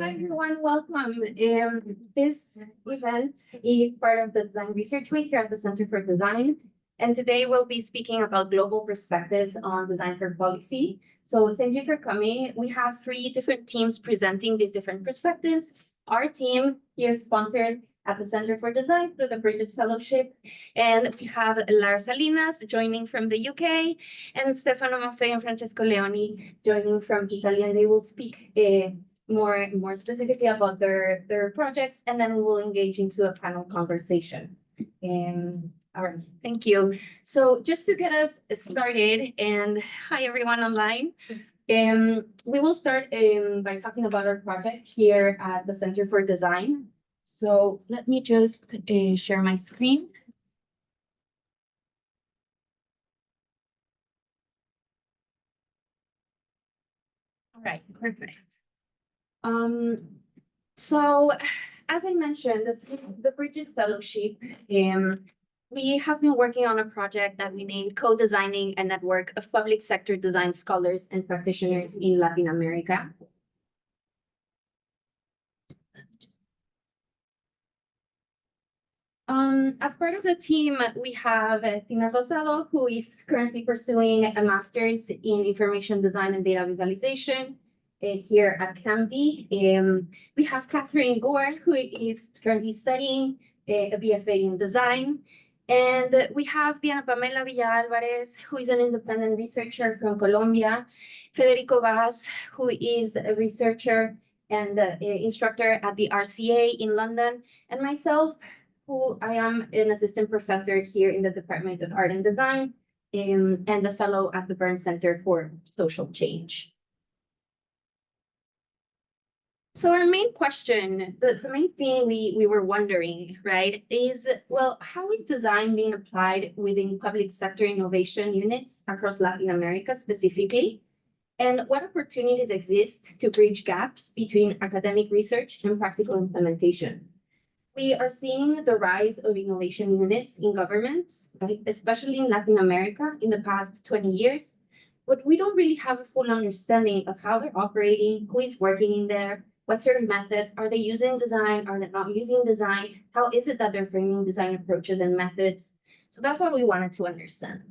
Hi everyone, welcome. This event is part of the Design Research Week here at the Center for Design. And today we'll be speaking about global perspectives on design for policy. So thank you for coming. We have 3 different teams presenting these different perspectives. Our team here is sponsored at the Center for Design through the British Fellowship. And we have Lara Salinas joining from the UK and Stefano Maffei and Francesco Leoni joining from Italy. And they will speak more specifically about their projects, and then we will engage into a panel conversation. All right, thank you. So just to get us started, and hi everyone online. We will start by talking about our project here at the Center for Design. So let me just share my screen. All right, perfect. So as I mentioned, the British Fellowship, we have been working on a project that we named Co-Designing a Network of Public Sector Design Scholars and Practitioners in Latin America. As part of the team, we have Rosado, who is currently pursuing a master's in information design and data visualization here at CAMD. We have Gore, who is currently studying a BFA in design. And we have Diana Pamela Villa Alvarez, who is an independent researcher from Colombia. Federico, who is a researcher and instructor at the RCA in London. And myself, who I am an assistant professor here in the Department of Art and Design and a fellow at the Burns Center for Social Change. So our main question, the main thing we were wondering, right, is, well, how is design being applied within public sector innovation units across Latin America specifically? And what opportunities exist to bridge gaps between academic research and practical implementation? We are seeing the rise of innovation units in governments, right, especially in Latin America in the past 20 years, but we don't really have a full understanding of how they're operating, who is working in there, what sort of methods, are they using design, are they not using design, how is it that they're framing design approaches and methods? So that's what we wanted to understand.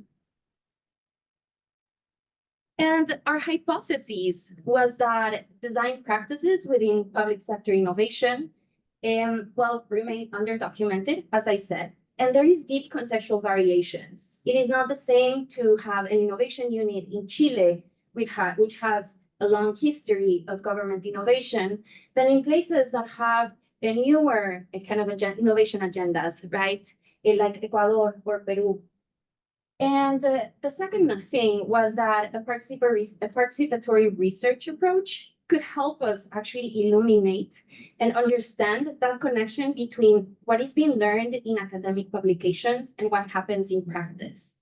And our hypothesis was that design practices within public sector innovation remain underdocumented, as I said, and there is deep contextual variations. It is not the same to have an innovation unit in Chile, which has a long history of government innovation, than in places that have a newer kind of innovation agendas, right? Like Ecuador or Peru. And the second thing was that a participatory research approach could help us actually illuminate and understand that connection between what is being learned in academic publications and what happens in practice.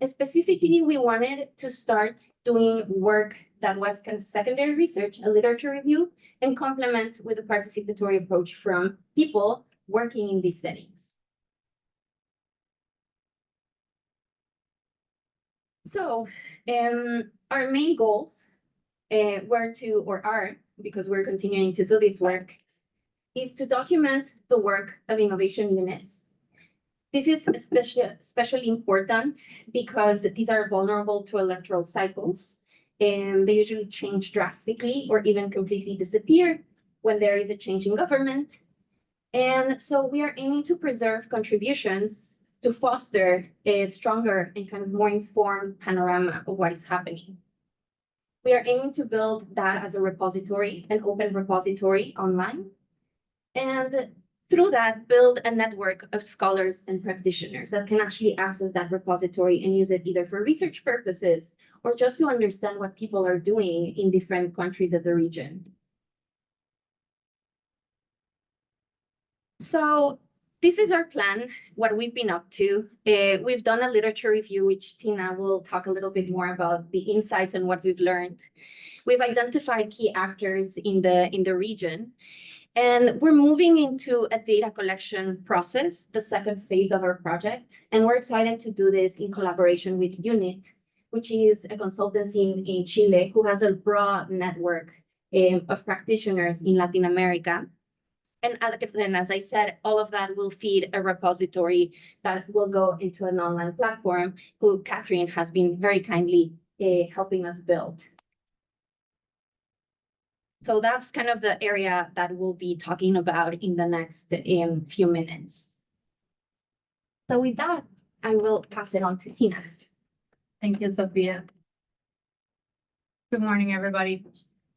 Specifically, we wanted to start doing work that was kind of secondary research, a literature review, and complement with a participatory approach from people working in these settings. So our main goals are, because we're continuing to do this work, is to document the work of innovation units. This is especially important because these are vulnerable to electoral cycles, and they usually change drastically or even completely disappear when there is a change in government. And so we are aiming to preserve contributions to foster a stronger and kind of more informed panorama of what is happening. We are aiming to build that as a repository, an open repository online, and through that, build a network of scholars and practitioners that can actually access that repository and use it either for research purposes or just to understand what people are doing in different countries of the region. So this is our plan, what we've been up to. We've done a literature review, which Tina will talk a little bit more about the insights and what we've learned. We've identified key actors in the region, and we're moving into a data collection process, the second phase of our project. And we're excited to do this in collaboration with UNIT, which is a consultancy in Chile who has a broad network of practitioners in Latin America. And then, as I said, all of that will feed a repository that will go into an online platform who Catherine has been very kindly helping us build. So that's kind of the area that we'll be talking about in the next few minutes. So with that, I will pass it on to Tina. Thank you, Sofia. Good morning, everybody.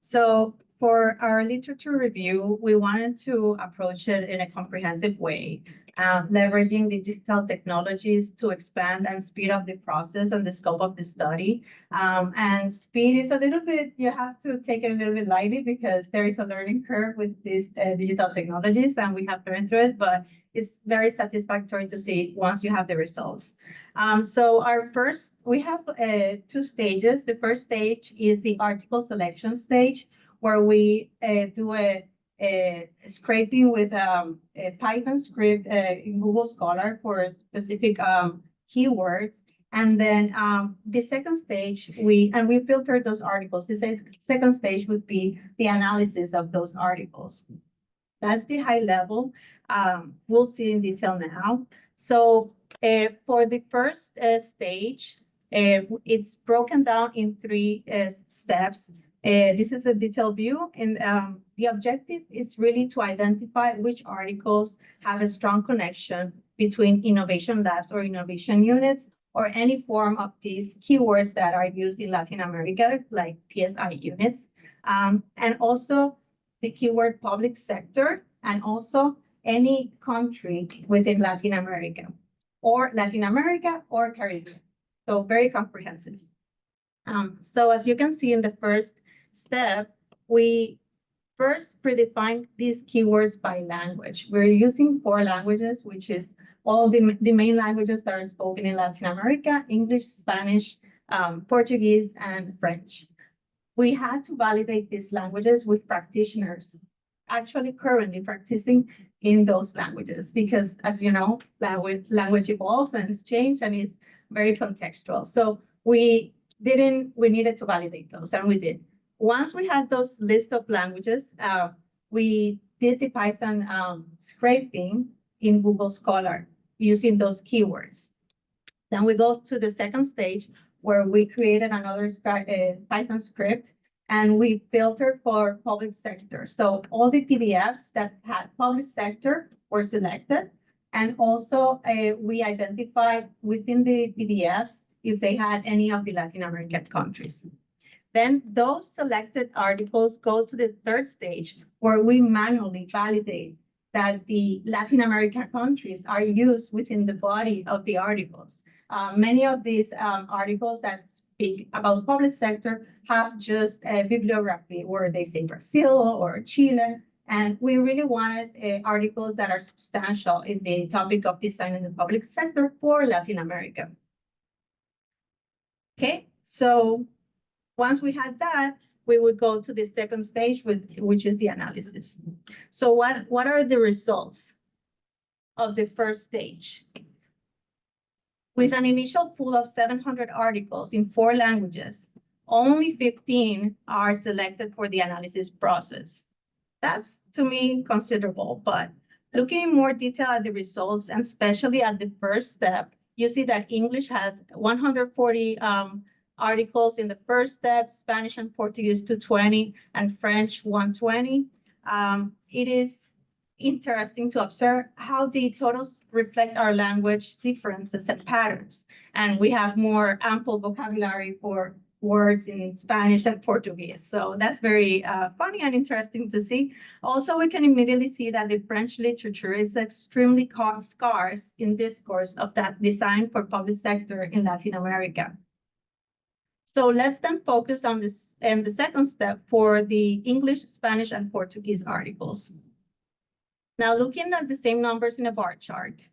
So for our literature review, we wanted to approach it in a comprehensive way, leveraging digital technologies to expand and speed up the process and the scope of the study. And speed is a little bit, you have to take it a little bit lightly because there is a learning curve with these digital technologies, and we have learned through it, but it's very satisfactory to see once you have the results. So we have two stages. The first stage is the article selection stage, where we do a scraping with a Python script in Google Scholar for specific keywords. And then the second stage, we filter those articles. The second stage would be the analysis of those articles. That's the high level. We'll see in detail now. So for the first stage, it's broken down in three steps. This is a detailed view, and the objective is really to identify which articles have a strong connection between innovation labs or innovation units or any form of these keywords that are used in Latin America, like PSI units, and also the keyword public sector, and also any country within Latin America or Caribbean. So very comprehensive. So as you can see in the first step, we first predefine these keywords by language. We're using 4 languages, which is all the main languages that are spoken in Latin America: English, Spanish, Portuguese, and French. We had to validate these languages with practitioners actually currently practicing in those languages, because as you know, language evolves and it's changed and is very contextual. So we needed to validate those, and we did. Once we had those list of languages, we did the Python scraping in Google Scholar using those keywords. Then we go to the second stage, where we created another Python script, and we filtered for public sector. So all the PDFs that had public sector were selected, and also we identified within the PDFs if they had any of the Latin American countries. Then those selected articles go to the third stage, where we manually validate that the Latin American countries are used within the body of the articles. Many of these articles that speak about public sector have just a bibliography where they say Brazil or Chile, and we really wanted articles that are substantial in the topic of design in the public sector for Latin America. Okay, so once we had that, we would go to the second stage, which is the analysis. So what are the results of the first stage? With an initial pool of 700 articles in 4 languages, only 15 are selected for the analysis process. That's, to me, considerable, but looking in more detail at the results, and especially at the first step, you see that English has 140 articles in the first step, Spanish and Portuguese 220, and French 120. It is interesting to observe how the totals reflect our language differences and patterns. And we have more ample vocabulary for words in Spanish and Portuguese. So that's very funny and interesting to see. Also, we can immediately see that the French literature is extremely scarce in discourse of that design for public sector in Latin America. So let's then focus on this and the second step for the English, Spanish, and Portuguese articles. Now, looking at the same numbers in a bar chart,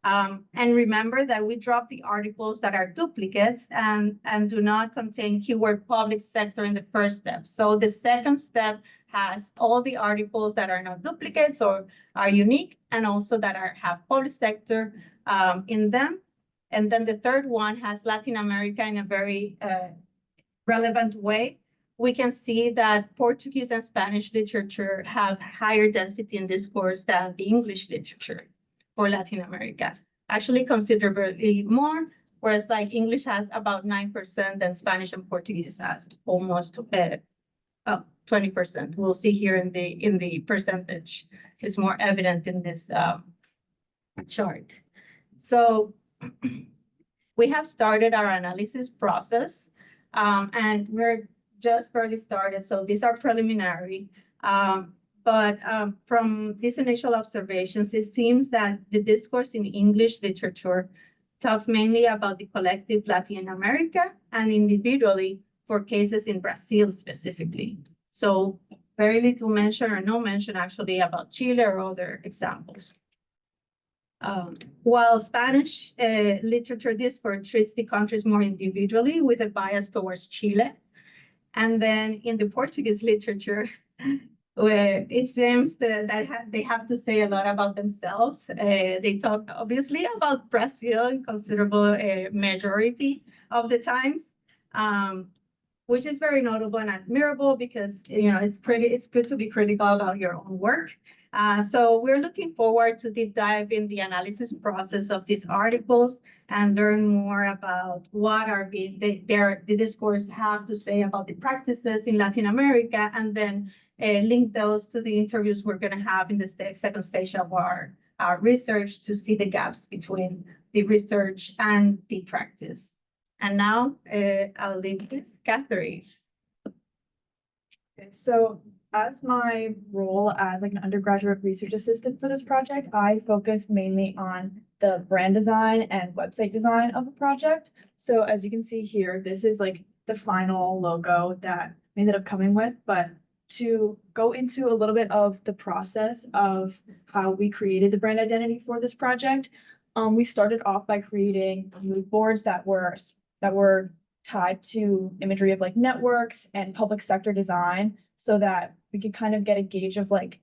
and remember that we drop the articles that are duplicates and do not contain keyword public sector in the first step. So the second step has all the articles that are not duplicates or are unique, and also that have public sector in them. And then the third one has Latin America in a very relevant way, we can see that Portuguese and Spanish literature have higher density in discourse than the English literature for Latin America, actually considerably more, whereas like English has about 9% and Spanish and Portuguese has almost 20%. We'll see here in the percentage. It's more evident in this chart. So we have started our analysis process, and we're just barely started, so these are preliminary. But from these initial observations, it seems that the discourse in English literature talks mainly about the collective Latin America and individually for cases in Brazil specifically. So very little mention or no mention actually about Chile or other examples. While Spanish literature discourse treats the countries more individually with a bias towards Chile. And then in the Portuguese literature, where it seems that they have to say a lot about themselves. They talk obviously about Brazil in considerable majority of the times, which is very notable and admirable because it's good to be critical about your own work. So we're looking forward to deep dive in the analysis process of these articles and learn more about what the discourse have to say about the practices in Latin America, and then link those to the interviews we're going to have in the second stage of our research to see the gaps between the research and the practice. And now I'll leave it to Catherine. Okay, so as my role as like an undergraduate research assistant for this project, I focused mainly on the brand design and website design of the project. So as you can see here, this is like the final logo that I ended up coming with. But to go into a little bit of the process of how we created the brand identity for this project, we started off by creating mood boards that were tied to imagery of like networks and public sector design, so that we could kind of get a gauge of like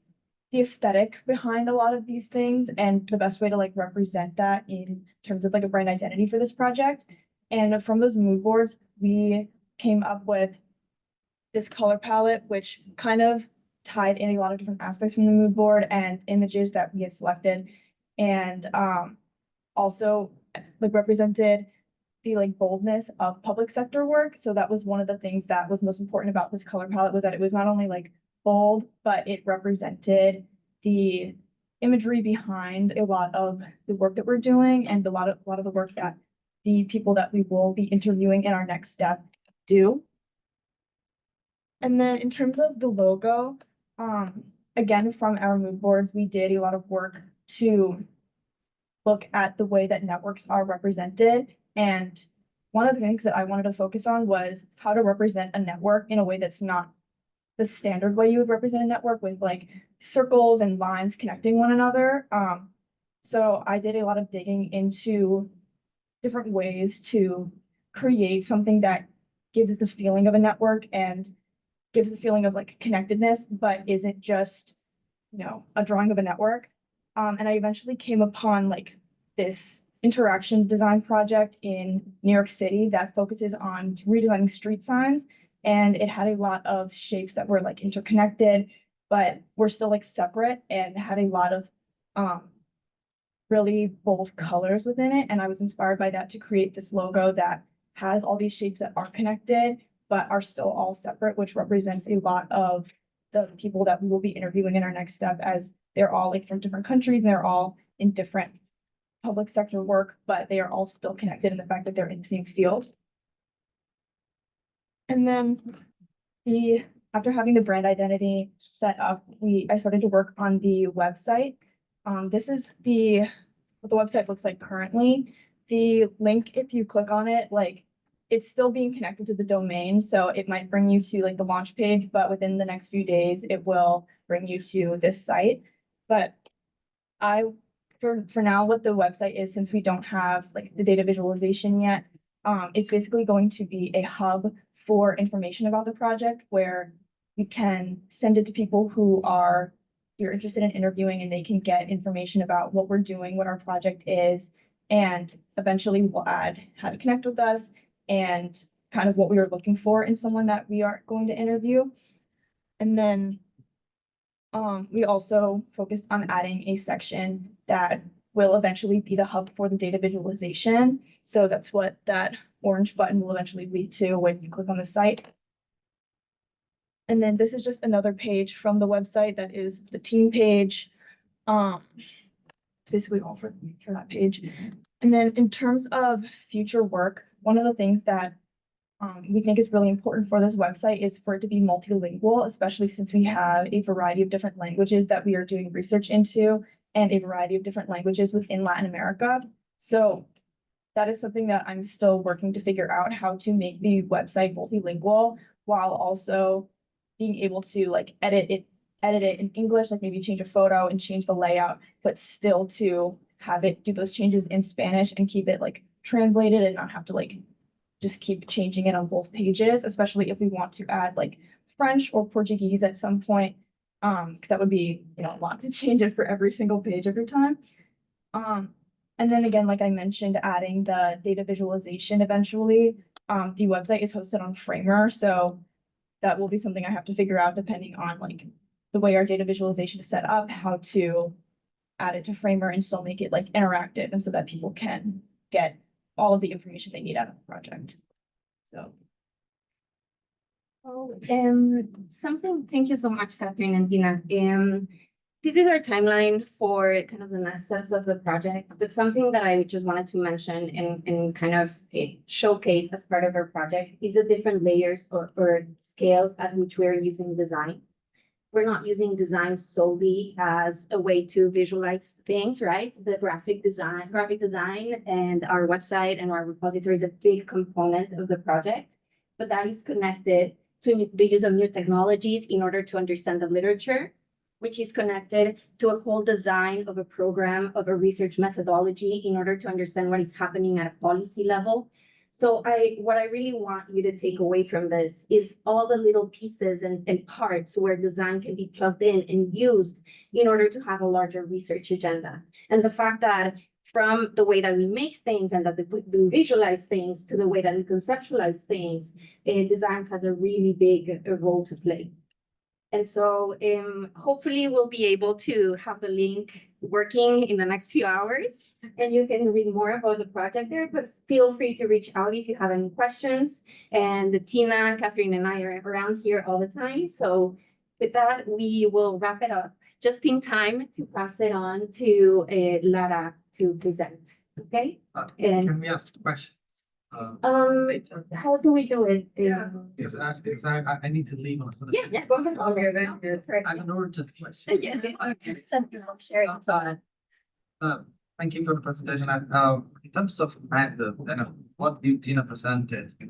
the aesthetic behind a lot of these things and the best way to like represent that in terms of like a brand identity for this project. And from those mood boards, we came up with this color palette, which kind of tied in a lot of different aspects from the mood board and images that we had selected, and also like represented the like boldness of public sector work. So that was one of the things that was most important about this color palette, was that it was not only like bold, but it represented the imagery behind a lot of the work that we're doing and a lot of the work that the people that we will be interviewing in our next step do. And then in terms of the logo, again, from our mood boards, we did a lot of work to look at the way that networks are represented. And one of the things that I wanted to focus on was how to represent a network in a way that's not the standard way you would represent a network, with like circles and lines connecting one another. So I did a lot of digging into different ways to create something that gives the feeling of a network and gives the feeling of like connectedness, but isn't just, a drawing of a network. And I eventually came upon like this interaction design project in New York City that focuses on redesigning street signs. And it had a lot of shapes that were like interconnected, but were still like separate, and had a lot of really bold colors within it. And I was inspired by that to create this logo that has all these shapes that are connected, but are still all separate, which represents a lot of the people that we will be interviewing in our next step, as they're all like from different countries and they're all in different public sector work, but they are all still connected in the fact that they're in the same field. And then after having the brand identity set up, I started to work on the website. This is what the website looks like currently. The link, if you click on it, like it's still being connected to the domain, so it might bring you to like the launch page, but within the next few days, it will bring you to this site. But for now, what the website is, since we don't have like the data visualization yet, it's basically going to be a hub for information about the project, where you can send it to people who you're interested in interviewing, and they can get information about what we're doing, what our project is, and eventually we'll add how to connect with us and kind of what we were looking for in someone that we are going to interview. And then we also focused on adding a section that will eventually be the hub for the data visualization. So that's what that orange button will eventually lead to when you click on the site. And then this is just another page from the website that is the team page. It's basically all for that page. And then in terms of future work, one of the things that we think is really important for this website is for it to be multilingual, especially since we have a variety of different languages that we are doing research into and a variety of different languages within Latin America. So that is something that I'm still working to figure out how to make the website multilingual while also being able to like edit it in English, like maybe change a photo and change the layout, but still to have it do those changes in Spanish and keep it like translated and not have to like just keep changing it on both pages, especially if we want to add like French or Portuguese at some point. Because that would be, you know, a lot to change it for every single page every time. And then again, like I mentioned, adding the data visualization eventually. The website is hosted on Framer, so that will be something I have to figure out depending on like the way our data visualization is set up, how to add it to Framer and still make it like interactive and so that people can get all of the information they need out of the project. So. Oh, thank you so much, Catherine and Tina. This is our timeline for kind of the next steps of the project, but something that I just wanted to mention and kind of showcase as part of our project is the different layers or scales at which we're using design. We're not using design solely as a way to visualize things, right? The graphic design and our website and our repository is a big component of the project, but that is connected to the use of new technologies in order to understand the literature, which is connected to a whole design of a program, of a research methodology in order to understand what is happening at a policy level. So what I really want you to take away from this is all the little pieces and parts where design can be plugged in and used in order to have a larger research agenda. And the fact that from the way that we make things and that we visualize things to the way that we conceptualize things, design has a really big role to play. And so hopefully we'll be able to have the link working in the next few hours and you can read more about the project there, but feel free to reach out if you have any questions. And Tina, Catherine, and I are around here all the time. So with that, we will wrap it up just in time to pass it on to Lara to present, okay? Can we ask questions? Later? How do we do it? Yes, because I need to leave on something. Yeah, go ahead. Okay, then. I have an urgent question. Yes. Thank you for the presentation. In terms of method, what Tina presented, it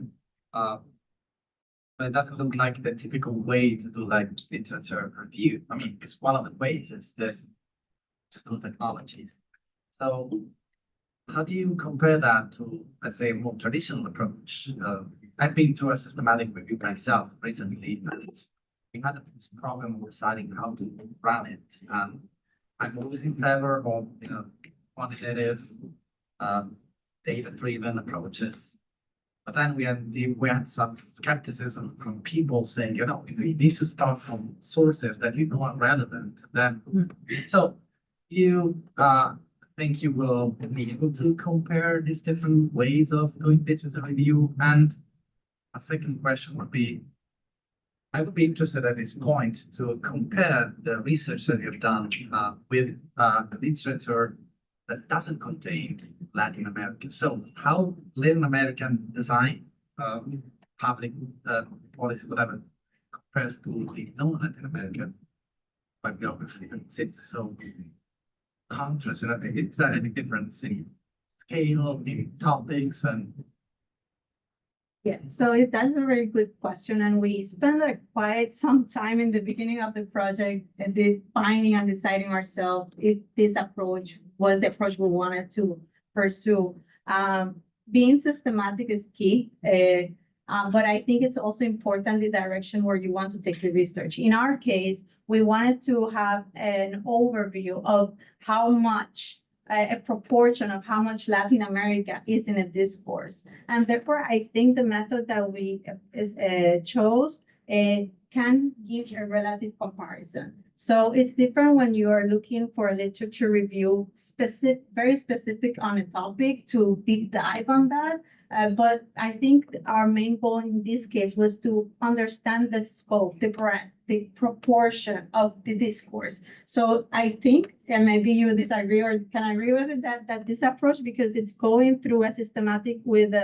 doesn't look like the typical way to do like literature review. I mean, it's one of the ways. It's this just through technology. So how do you compare that to, let's say, a more traditional approach? I've been through a systematic review myself recently, and we had this problem of deciding how to run it. And I'm always in favor of, quantitative, data-driven approaches. But then we had some skepticism from people saying, we need to start from sources that are relevant. Then, so you think you will be able to compare these different ways of doing literature review? And a second question would be, I would be interested at this point to compare the research that you've done with literature that doesn't contain Latin American. So how Latin American design, public policy, whatever, compares to the non-Latin American bibliography that sits so contrast, is there any difference in scale, in topics, and Yeah, so that's a very good question, and we spent quite some time in the beginning of the project and defining and deciding ourselves if this approach was the approach we wanted to pursue. Being systematic is key, but I think it's also important the direction where you want to take the research. In our case, we wanted to have an overview of how much a proportion of how much Latin America is in a discourse. And therefore, I think the method that we chose can give a relative comparison. So it's different when you are looking for a literature review very specific on a topic to deep dive on that. But I think our main goal in this case was to understand the scope, the breadth, the proportion of the discourse. So I think, and maybe you disagree or can agree with it, that this approach, because it's going through a systematic with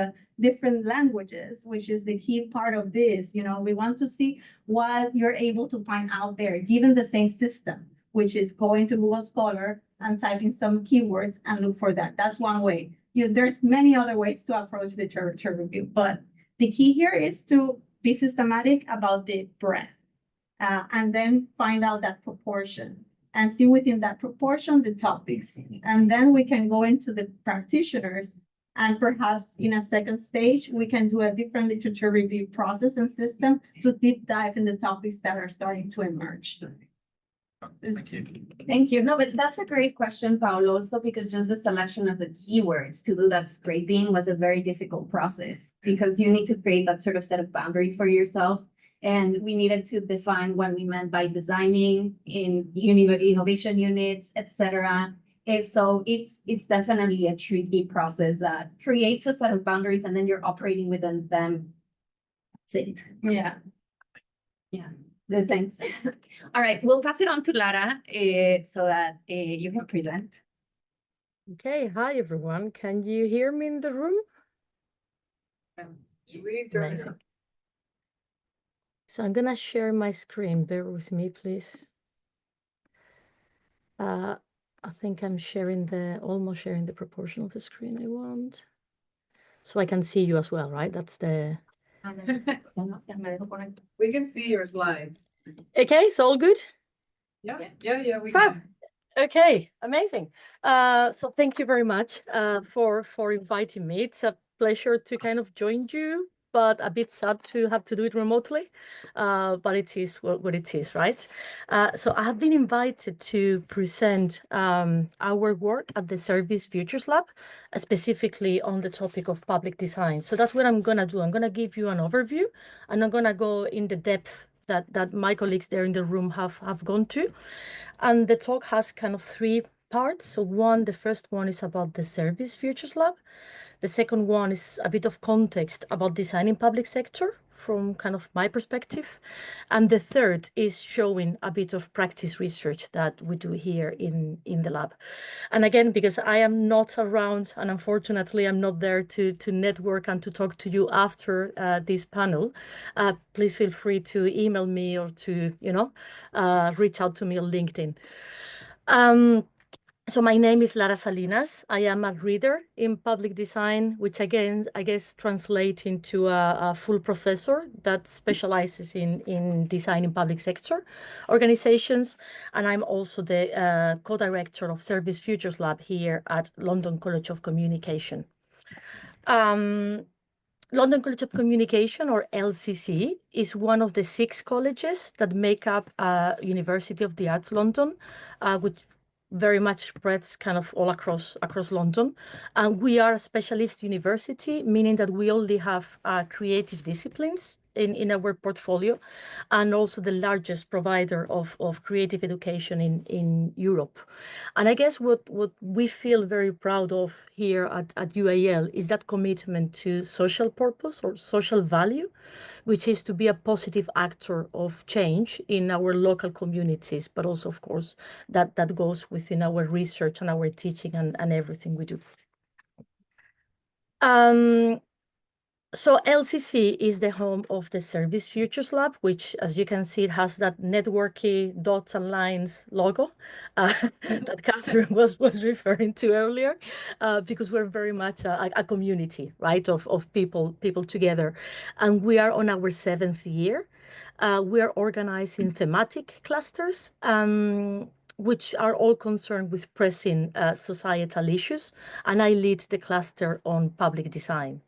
different languages, which is the key part of this. We want to see what you're able to find out there, given the same system, which is going to Google Scholar and typing some keywords and look for that. That's one way. There's many other ways to approach literature review, but the key here is to be systematic about the breadth, and then find out that proportion and see within that proportion the topics. And then we can go into the practitioners, and perhaps in a second stage, we can do a different literature review process and system to deep dive in the topics that are starting to emerge. Thank you. Thank you. No, but that's a great question, Paolo, also because just the selection of the keywords to do that scraping was a very difficult process because you need to create that sort of set of boundaries for yourself. And we needed to define what we meant by designing in innovation units, etc. And so it's definitely a tricky process that creates a set of boundaries and then you're operating within them. That's it. Yeah. Yeah. Good, thanks. All right, we'll pass it on to Lara so that you can present. Okay, hi everyone. Can you hear me in the room? Amazing. So I'm gonna share my screen. Bear with me, please. I think I'm almost sharing the proportion of the screen I want. So I can see you as well, right? That's the... We can see your slides. Okay, so all good? Yeah, we Fab. can. Okay, amazing. So thank you very much for inviting me. It's a pleasure to kind of join you, but a bit sad to have to do it remotely. But it is what it is, right? So I have been invited to present our work at the Service Futures Lab, specifically on the topic of public design. So that's what I'm gonna do. I'm gonna give you an overview, and I'm gonna go in the depth that my colleagues there in the room have gone to. And the talk has kind of three parts. So the first one is about the Service Futures Lab. The second one is a bit of context about design in public sector from kind of my perspective. And the third is showing a bit of practice research that we do here in the lab. And again, because I am not around, and unfortunately I'm not there to network and to talk to you after this panel, please feel free to email me or to, reach out to me on LinkedIn. So my name is Lara Salinas. I am a reader in public design, which again, I guess, translates into a full professor that specializes in design in public sector organizations. And I'm also the co-director of Service Futures Lab here at London College of Communication. London College of Communication, or LCC, is one of the 6 colleges that make up University of the Arts London, which very much spreads kind of all across London. And we are a specialist university, meaning that we only have creative disciplines in our portfolio, and also the largest provider of creative education in Europe. And I guess what we feel very proud of here at UAL is that commitment to social purpose or social value, which is to be a positive actor of change in our local communities, but also, of course, that goes within our research and our teaching and everything we do. So LCC is the home of the Service Futures Lab, which, as you can see, it has that networky dots and lines logo that Catherine was referring to earlier, because we're very much a community, right, of people together. And we are on our 7th year. We are organizing thematic clusters, which are all concerned with pressing societal issues. And I lead the cluster on public design.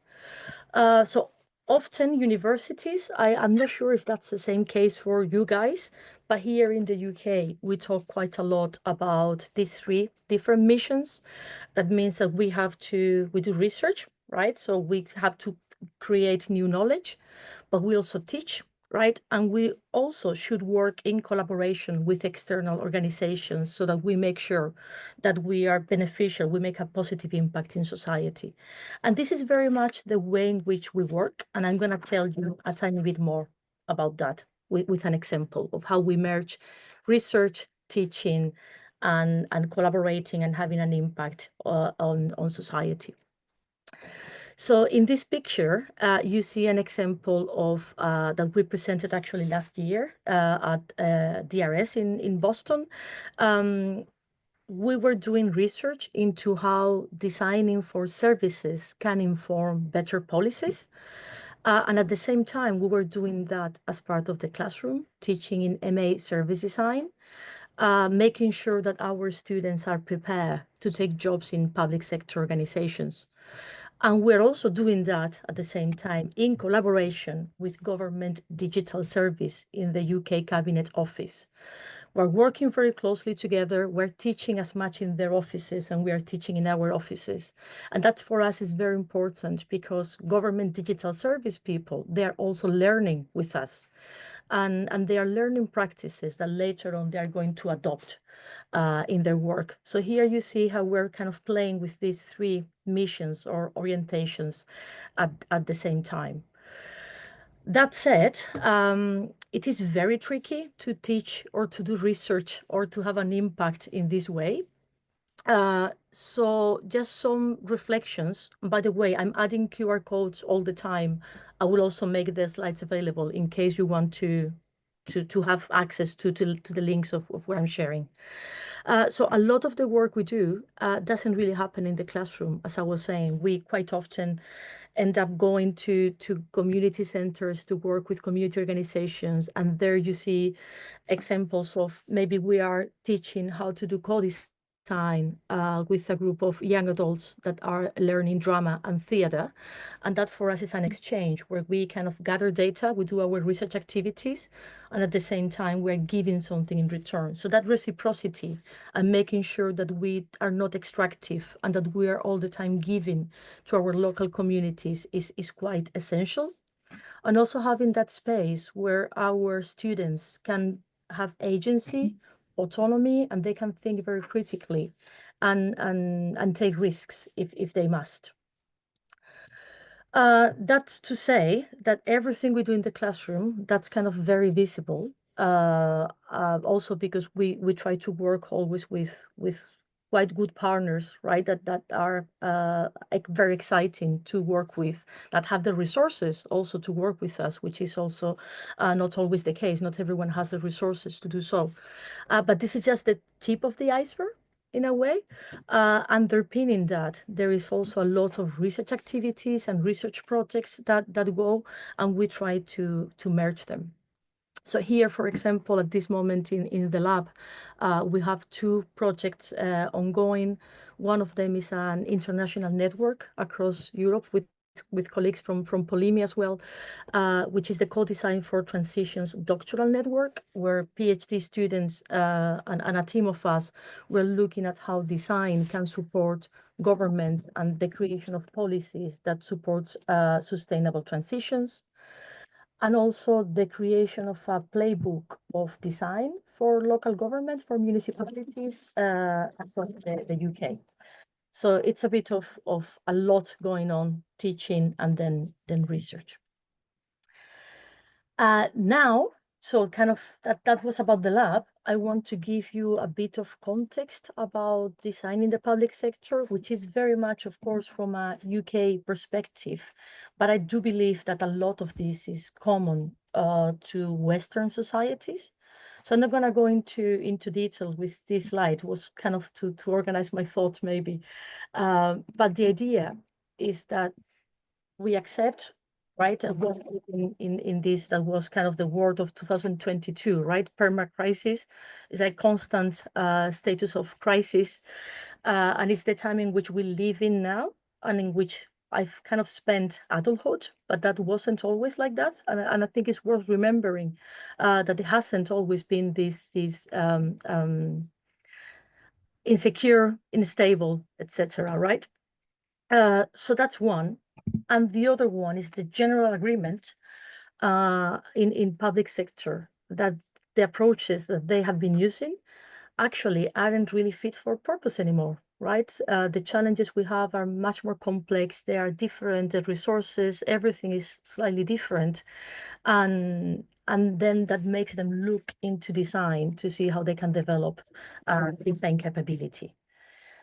So often universities, I'm not sure if that's the same case for you guys, but here in the UK, we talk quite a lot about these three different missions. That means that we do research, right? So we have to create new knowledge, but we also teach, right? And we also should work in collaboration with external organizations so that we make sure that we are beneficial, we make a positive impact in society. And this is very much the way in which we work. And I'm going to tell you a tiny bit more about that with an example of how we merge research, teaching, and collaborating and having an impact on society. So in this picture, you see an example of that we presented actually last year at DRS in Boston. We were doing research into how designing for services can inform better policies. And at the same time, we were doing that as part of the classroom, teaching in MA service design, making sure that our students are prepared to take jobs in public sector organizations. And we're also doing that at the same time in collaboration with Government Digital Service in the UK Cabinet Office. We're working very closely together. We're teaching as much in their offices and we are teaching in our offices. And that for us is very important because Government Digital Service people, they're also learning with us. And they are learning practices that later on they are going to adopt in their work. So here you see how we're kind of playing with these three missions or orientations at the same time. That said, it is very tricky to teach or to do research or to have an impact in this way. So just some reflections. By the way, I'm adding QR codes all the time. I will also make the slides available in case you want to have access to the links of what I'm sharing. So a lot of the work we do doesn't really happen in the classroom. As I was saying, we quite often end up going to community centers to work with community organizations. And there you see examples of maybe we are teaching how to do co-design with a group of young adults that are learning drama and theater. And that for us is an exchange where we kind of gather data, we do our research activities, and at the same time, we're giving something in return. So that reciprocity and making sure that we are not extractive and that we are all the time giving to our local communities is quite essential. And also having that space where our students can have agency, autonomy, and they can think very critically and take risks if they must. That's to say that everything we do in the classroom, that's kind of very visible. Also because we try to work always with quite good partners, right? That are very exciting to work with, that have the resources also to work with us, which is also not always the case. Not everyone has the resources to do so. But this is just the tip of the iceberg in a way. Underpinning that, there is also a lot of research activities and research projects that go, and we try to merge them. So here, for example, at this moment in the lab, we have two projects ongoing. One of them is an international network across Europe with colleagues from Polimi as well, which is the Co-Design for Transitions doctoral network, where PhD students and a team of us were looking at how design can support governments and the creation of policies that support sustainable transitions, and also the creation of a playbook of design for local governments, for municipalities across the UK. So it's a bit of a lot going on, teaching and then research. Now, so kind of that was about the lab. I want to give you a bit of context about design in the public sector, which is very much, of course, from a UK perspective. But I do believe that a lot of this is common to Western societies. So I'm not going to go into detail with this slide. It was kind of to organize my thoughts maybe. But the idea is that we accept, right? In this, that was kind of the word of 2022, right? Perma-crisis is a constant status of crisis. And it's the time in which we live in now and in which I've kind of spent adulthood, but that wasn't always like that. And I think it's worth remembering that it hasn't always been this insecure, unstable, etc. Right? So that's one. And the other one is the general agreement in public sector that the approaches that they have been using actually aren't really fit for purpose anymore, right? The challenges we have are much more complex. There are different resources. Everything is slightly different, and then that makes them look into design to see how they can develop design capability.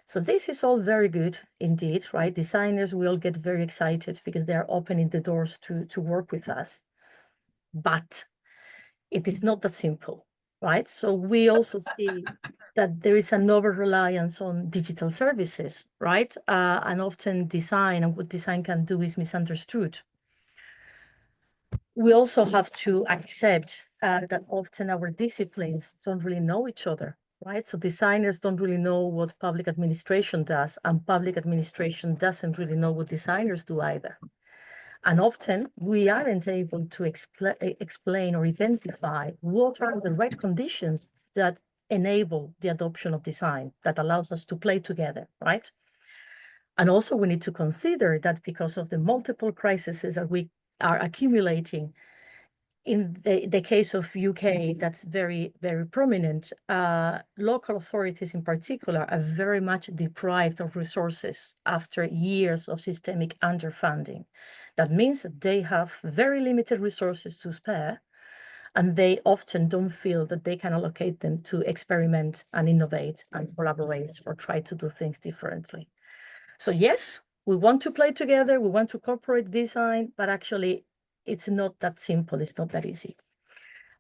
So this is all very good indeed, right? Designers will get very excited because they are opening the doors to work with us. But it is not that simple, right? So we also see that there is an over-reliance on digital services, right? And often design and what design can do is misunderstood. We also have to accept that often our disciplines don't really know each other, right? So designers don't really know what public administration does, and public administration doesn't really know what designers do either. And often we aren't able to explain or identify what are the right conditions that enable the adoption of design that allows us to play together, right? And also we need to consider that because of the multiple crises that we are accumulating, in the case of UK, that's very, very prominent. Local authorities in particular are very much deprived of resources after years of systemic underfunding. That means that they have very limited resources to spare, and they often don't feel that they can allocate them to experiment and innovate and collaborate or try to do things differently. So yes, we want to play together, we want to cooperate design, but actually it's not that simple, it's not that easy.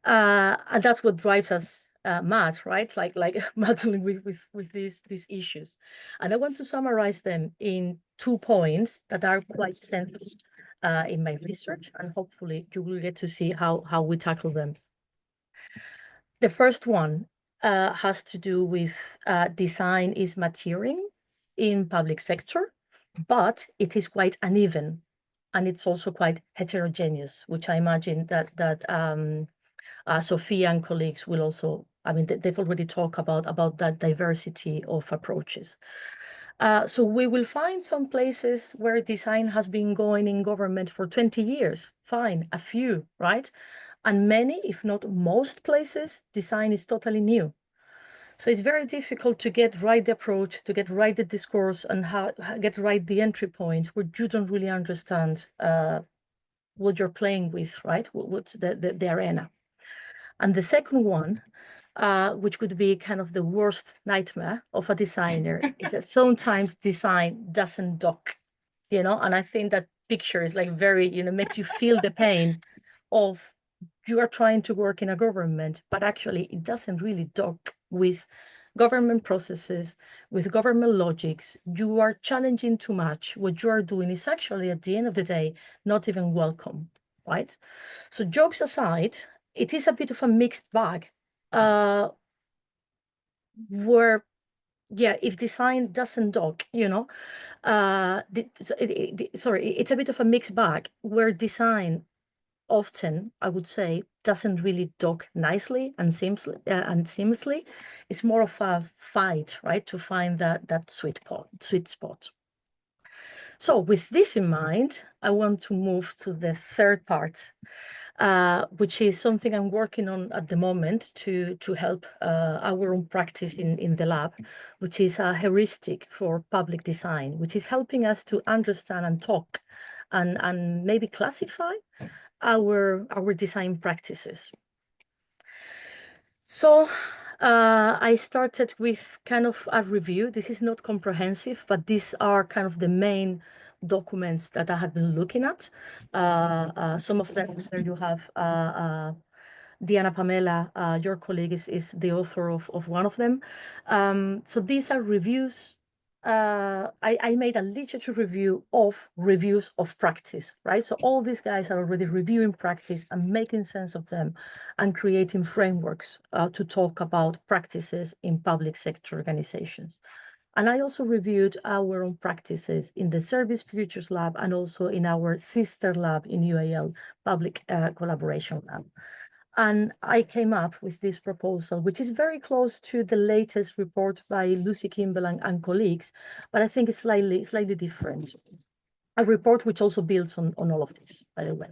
And that's what drives us mad, right? Like battling with these issues. And I want to summarize them in 2 points that are quite central in my research, and hopefully you will get to see how we tackle them. The first one has to do with design is maturing in public sector, but it is quite uneven, and it's also quite heterogeneous, which I imagine that Sofia and colleagues will also, I mean, they've already talked about that diversity of approaches. So we will find some places where design has been going in government for 20 years, fine, a few, right? And many, if not most places, design is totally new. So it's very difficult to get right the approach, to get right the discourse, and how get right the entry point where you don't really understand what you're playing with, right? What's the arena. And the second one, which could be kind of the worst nightmare of a designer, is that sometimes design doesn't dock, and I think that picture is like very, makes you feel the pain of you are trying to work in a government, but actually it doesn't really dock with government processes, with government logics. You are challenging too much. What you are doing is actually, at the end of the day, not even welcome, right? So jokes aside, it is a bit of a mixed bag, where, yeah, if design doesn't dock, sorry, it's a bit of a mixed bag where design often, I would say, doesn't really dock nicely and seamlessly. It's more of a fight, right, to find that sweet spot. So with this in mind, I want to move to the third part, which is something I'm working on at the moment to help our own practice in the lab, which is a heuristic for public design, which is helping us to understand and talk and maybe classify our design practices. So I started with kind of a review. This is not comprehensive, but these are kind of the main documents that I have been looking at. Some of them, there you have Diana Pamela, your colleague, is the author of one of them. So these are reviews. I made a literature review of reviews of practice, right? So all these guys are already reviewing practice and making sense of them and creating frameworks to talk about practices in public sector organizations. And I also reviewed our own practices in the Service Futures Lab and also in our sister lab in UAL, Public Collaboration Lab. And I came up with this proposal, which is very close to the latest report by Lucy Kimball and colleagues, but I think it's slightly different. A report which also builds on all of this, by the way.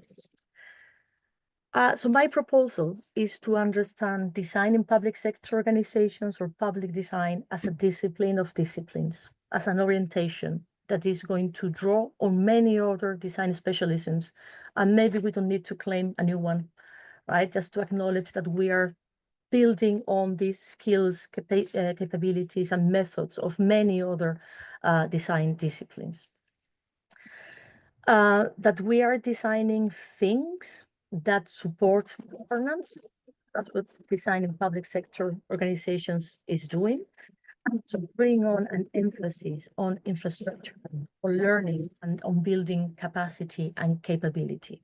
So my proposal is to understand design in public sector organizations or public design as a discipline of disciplines, as an orientation that is going to draw on many other design specialisms. And maybe we don't need to claim a new one, right? Just to acknowledge that we are building on these skills, capabilities, and methods of many other design disciplines. That we are designing things that support governance. That's what design in public sector organizations is doing. And to bring on an emphasis on infrastructure, on learning, and on building capacity and capability.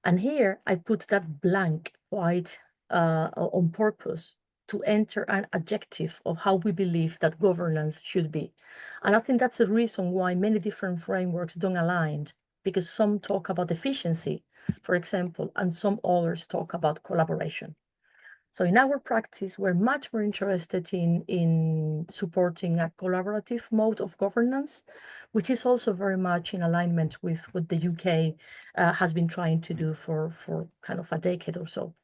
And here I put that blank quite on purpose to enter an adjective of how we believe that governance should be. And I think that's the reason why many different frameworks don't align, because some talk about efficiency, for example, and some others talk about collaboration. So in our practice, we're much more interested in supporting a collaborative mode of governance, which is also very much in alignment with what the UK has been trying to do for kind of a decade or so.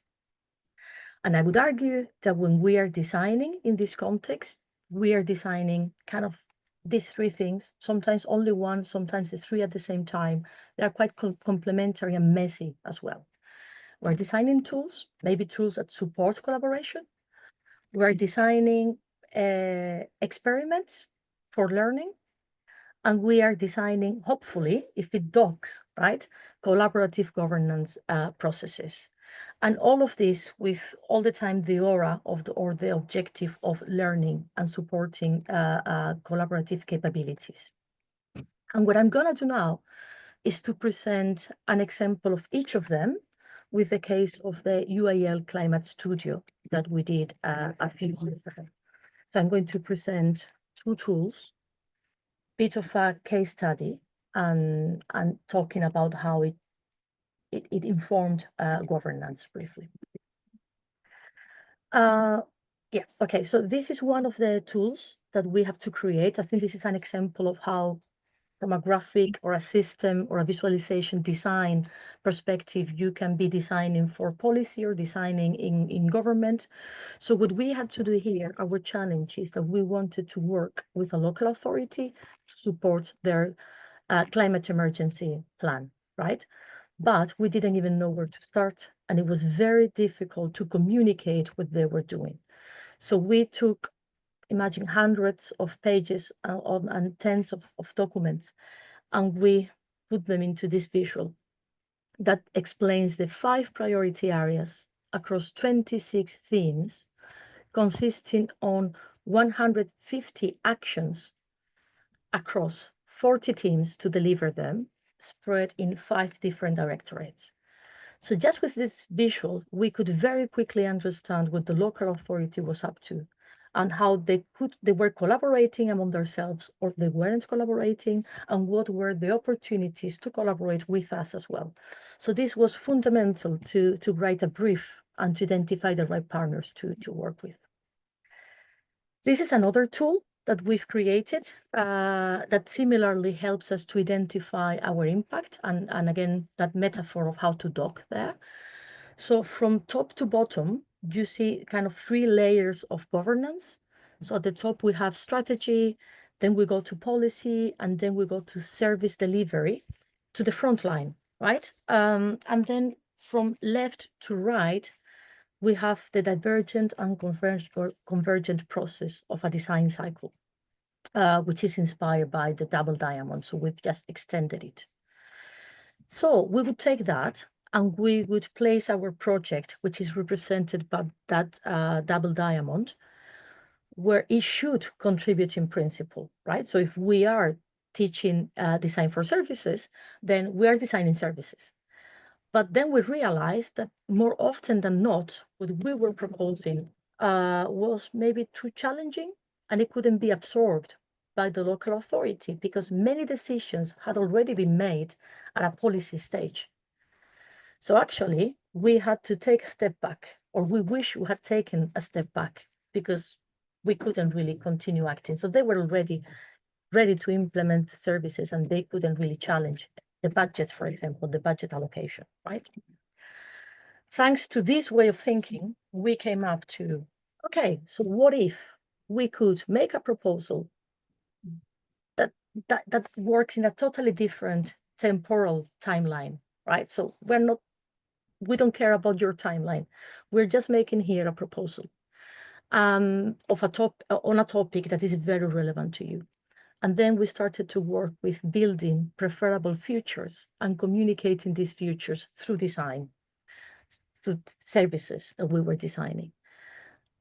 And I would argue that when we are designing in this context, we are designing kind of these three things, sometimes only one, sometimes the three at the same time. They are quite complementary and messy as well. We're designing tools, maybe tools that support collaboration. We're designing experiments for learning. And we are designing, hopefully, if it docks, right, collaborative governance processes. And all of this with all the time the aura of the objective of learning and supporting collaborative capabilities. And what I'm gonna do now is to present an example of each of them with the case of the UAL Climate Studio that we did a few years ago. So I'm going to present two tools, bit of a case study, and talking about how it informed governance briefly. Yeah, okay, so this is one of the tools that we have to create. I think this is an example of how, from a graphic or a system or a visualization design perspective, you can be designing for policy or designing in government. So what we had to do here, our challenge is that we wanted to work with a local authority to support their climate emergency plan, right? But we didn't even know where to start, and it was very difficult to communicate what they were doing. So we took, imagine, hundreds of pages and tens of documents, and we put them into this visual that explains the 5 priority areas across 26 themes, consisting on 150 actions across 40 teams to deliver them, spread in 5 different directorates. So just with this visual, we could very quickly understand what the local authority was up to and how they were collaborating among themselves, or they weren't collaborating, and what were the opportunities to collaborate with us as well. So this was fundamental to write a brief and to identify the right partners to work with. This is another tool that we've created that similarly helps us to identify our impact, and again, that metaphor of how to dock there. So from top to bottom, you see kind of 3 layers of governance. So at the top, we have strategy, then we go to policy, and then we go to service delivery to the front line, right? And then from left to right, we have the divergent and convergent process of a design cycle, which is inspired by the double diamond. So we've just extended it. So we would take that and we would place our project, which is represented by that double diamond, where it should contribute in principle, right? So if we are teaching design for services, then we are designing services. But then we realized that more often than not, what we were proposing was maybe too challenging, and it couldn't be absorbed by the local authority because many decisions had already been made at a policy stage. So actually, we had to take a step back, or we wish we had taken a step back because we couldn't really continue acting. So they were already ready to implement the services and they couldn't really challenge the budget, for example, the budget allocation, right? Thanks to this way of thinking, we came up to, okay, so what if we could make a proposal that works in a totally different temporal timeline, right? So we don't care about your timeline. We're just making here a proposal on a topic that is very relevant to you. And then we started to work with building preferable futures and communicating these futures through design, through services that we were designing.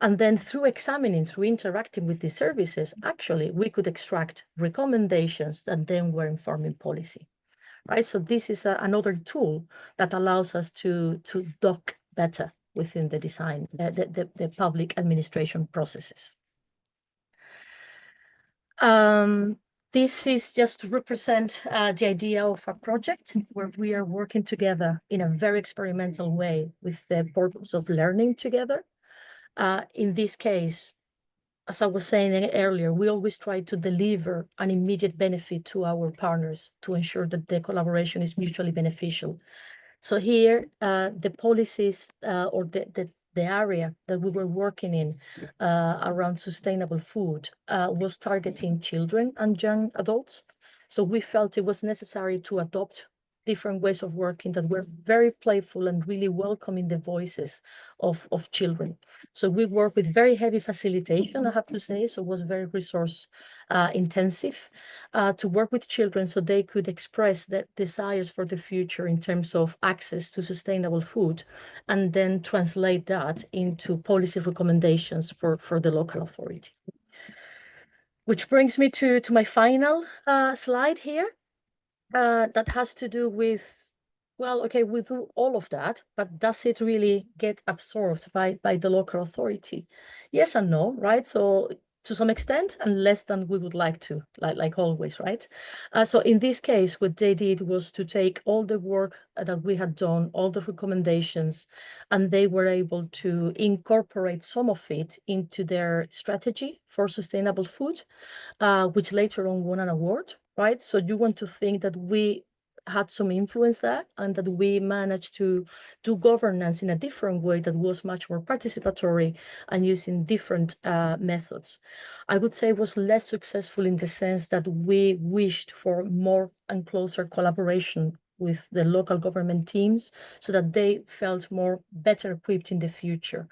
And then through interacting with these services, actually, we could extract recommendations that then were informing policy, right? So this is another tool that allows us to dock better within the design, the public administration processes. This is just to represent the idea of a project where we are working together in a very experimental way with the purpose of learning together. In this case, as I was saying earlier, we always try to deliver an immediate benefit to our partners to ensure that the collaboration is mutually beneficial. So here, the policies or the area that we were working in around sustainable food was targeting children and young adults. So we felt it was necessary to adopt different ways of working that were very playful and really welcoming the voices of children. So we work with very heavy facilitation, I have to say, so it was very resource intensive to work with children so they could express their desires for the future in terms of access to sustainable food, and then translate that into policy recommendations for the local authority. Which brings me to my final slide here. That has to do with, well, okay, we do all of that, but does it really get absorbed by the local authority? Yes and no, right? So to some extent, and less than we would like to, like always, right? So in this case, what they did was to take all the work that we had done, all the recommendations, and they were able to incorporate some of it into their strategy for sustainable food, which later on won an award, right? So you want to think that we had some influence there and that we managed to do governance in a different way that was much more participatory and using different methods. I would say it was less successful in the sense that we wished for more and closer collaboration with the local government teams so that they felt better equipped in the future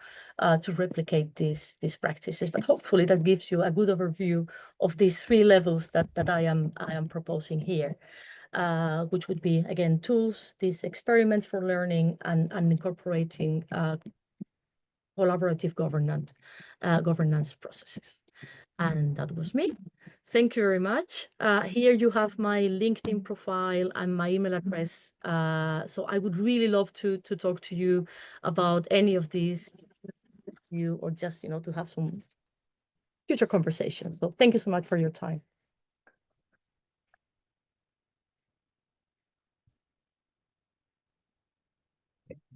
to replicate these practices. But hopefully that gives you a good overview of these three levels that I am proposing here, which would be, again, tools, these experiments for learning, and incorporating collaborative governance processes. And that was me. Thank you very much. Here you have my LinkedIn profile and my email address. So I would really love to talk to you about any of these, or just, to have some future conversations. So thank you so much for your time.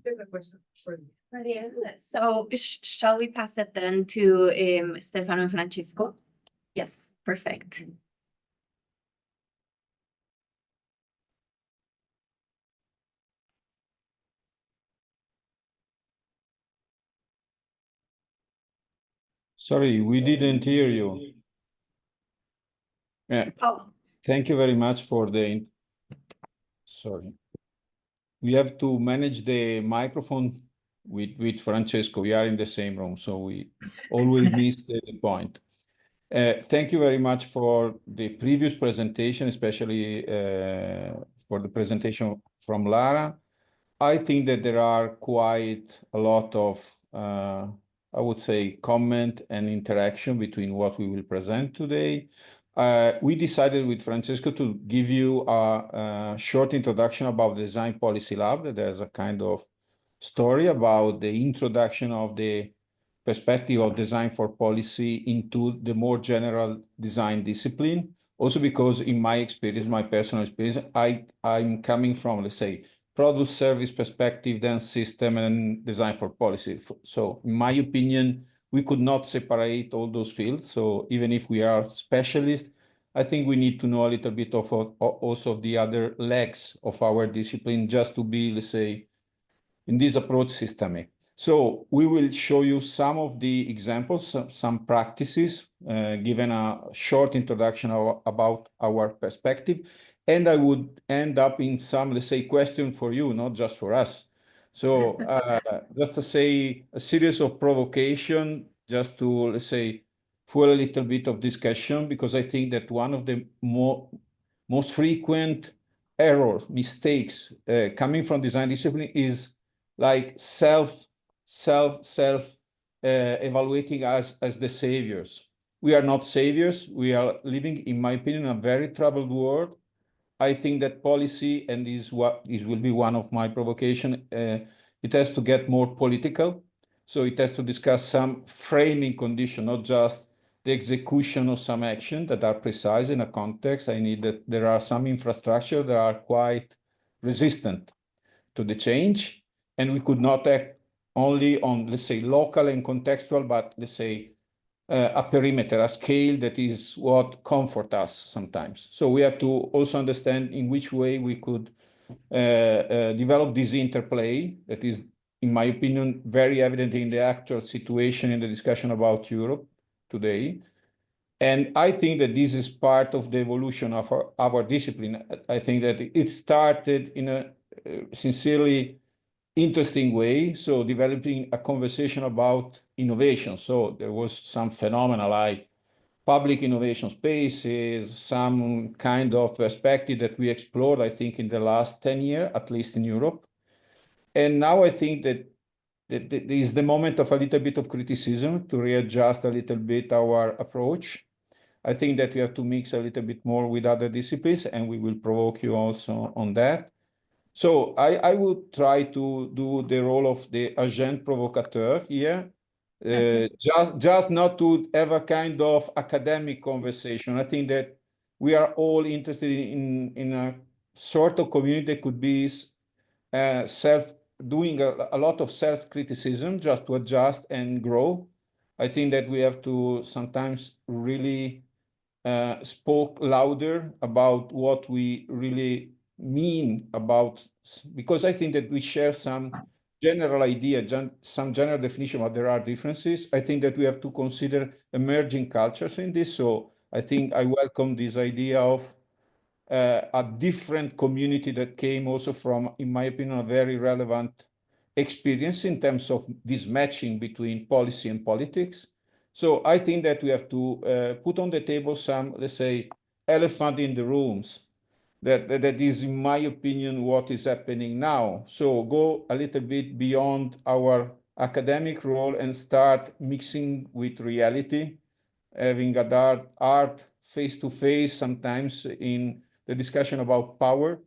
There's a question for you. Brilliant. So shall we pass it then to Stefano and Francesco? Yes, perfect. Sorry, we didn't hear you. Yeah. Oh, Thank you very much for sorry. We have to manage the microphone with Francesco. We are in the same room, so we always miss the point. Thank you very much for the previous presentation, especially for the presentation from Lara. I think that there are quite a lot of, I would say, comment and interaction between what we will present today. We decided with Francesco to give you a short introduction about the Design Policy Lab. There's a kind of story about the introduction of the perspective of design for policy into the more general design discipline. Also because in my experience, my personal experience, I'm coming from, let's say, product service perspective, then system and design for policy. So in my opinion, we could not separate all those fields. So even if we are specialists, I think we need to know a little bit of also the other legs of our discipline just to be, let's say, in this approach systemic. So we will show you some of the examples, some practices, given a short introduction about our perspective. And I would end up in some, let's say, question for you, not just for us. So just to say a series of provocation, just to, let's say, fuel a little bit of discussion, because I think that one of the most frequent mistakes coming from design discipline is like evaluating us as the saviors. We are not saviors. We are living, in my opinion, a very troubled world. I think that policy, and this will be one of my provocation, it has to get more political. So it has to discuss some framing condition, not just the execution of some action that are precise in a context. I need that there are some infrastructure that are quite resistant to the change. And we could not act only on, let's say, local and contextual, but let's say a perimeter, a scale that is what comfort us sometimes. So we have to also understand in which way we could develop this interplay that is, in my opinion, very evident in the actual situation in the discussion about Europe today. And I think that this is part of the evolution of our discipline. I think that it started in a sincerely interesting way. So developing a conversation about innovation. So there was some phenomena like public innovation spaces, some kind of perspective that we explored, I think, in the last 10 years, at least in Europe. And now I think that is the moment of a little bit of criticism to readjust a little bit our approach. I think that we have to mix a little bit more with other disciplines, and we will provoke you also on that. So I would try to do the role of the agent provocateur here, just not to have a kind of academic conversation. I think that we are all interested in a sort of community that could be doing a lot of self-criticism just to adjust and grow. I think that we have to sometimes really spoke louder about what we really mean about, because I think that we share some general idea, some general definition, but there are differences. I think that we have to consider emerging cultures in this. So I think I welcome this idea of a different community that came also from, in my opinion, a very relevant experience in terms of this matching between policy and politics. So I think that we have to put on the table some, let's say, elephant in the rooms. That is, in my opinion, what is happening now. So go a little bit beyond our academic role and start mixing with reality, having a art face-to-face sometimes in the discussion about power,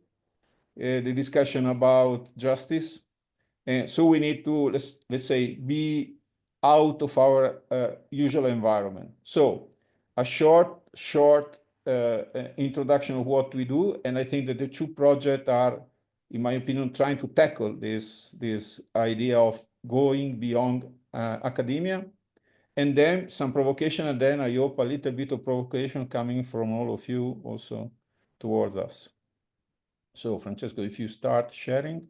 the discussion about justice. And so we need to, let's say, be out of our usual environment. So a short introduction of what we do. And I think that the two projects are, in my opinion, trying to tackle this idea of going beyond academia. And then some provocation, and then I hope a little bit of provocation coming from all of you also towards us. So Francesco, if you start sharing.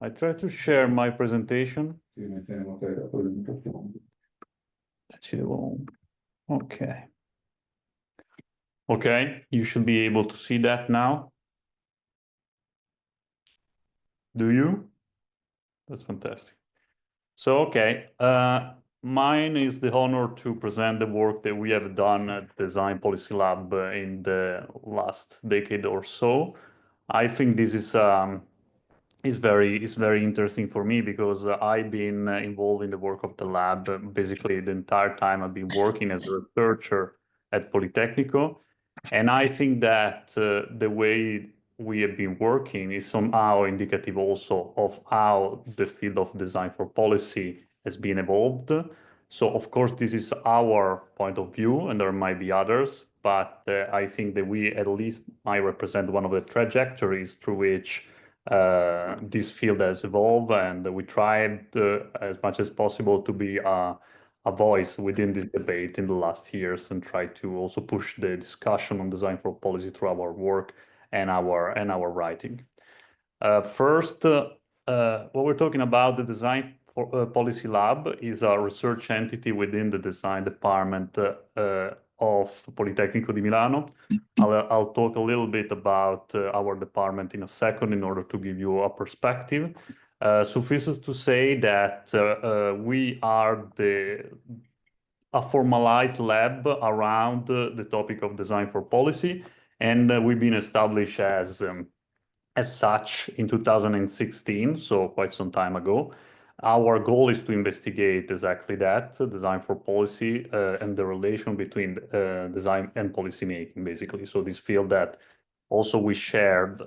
I try to share my presentation. Okay. Okay, you should be able to see that now. Do you? That's fantastic. So, okay, mine is the honor to present the work that we have done at Design Policy Lab in the last decade or so. I think this is very interesting for me because I've been involved in the work of the lab basically the entire time I've been working as a researcher at Politecnico. And I think that the way we have been working is somehow indicative also of how the field of design for policy has been evolved. So of course, this is our point of view and there might be others, but I think that we at least might represent one of the trajectories through which this field has evolved, and we tried as much as possible to be a voice within this debate in the last years and try to also push the discussion on design for policy through our work and our writing. First, what we're talking about, the Design for Policy Lab is a research entity within the design department of Politecnico di Milano. I'll talk a little bit about our department in a second in order to give you a perspective. Suffices to say that we are a formalized lab around the topic of design for policy, and we've been established as such in 2016, so quite some time ago. Our goal is to investigate exactly that, design for policy and the relation between design and policy making, basically. So this field that also we shared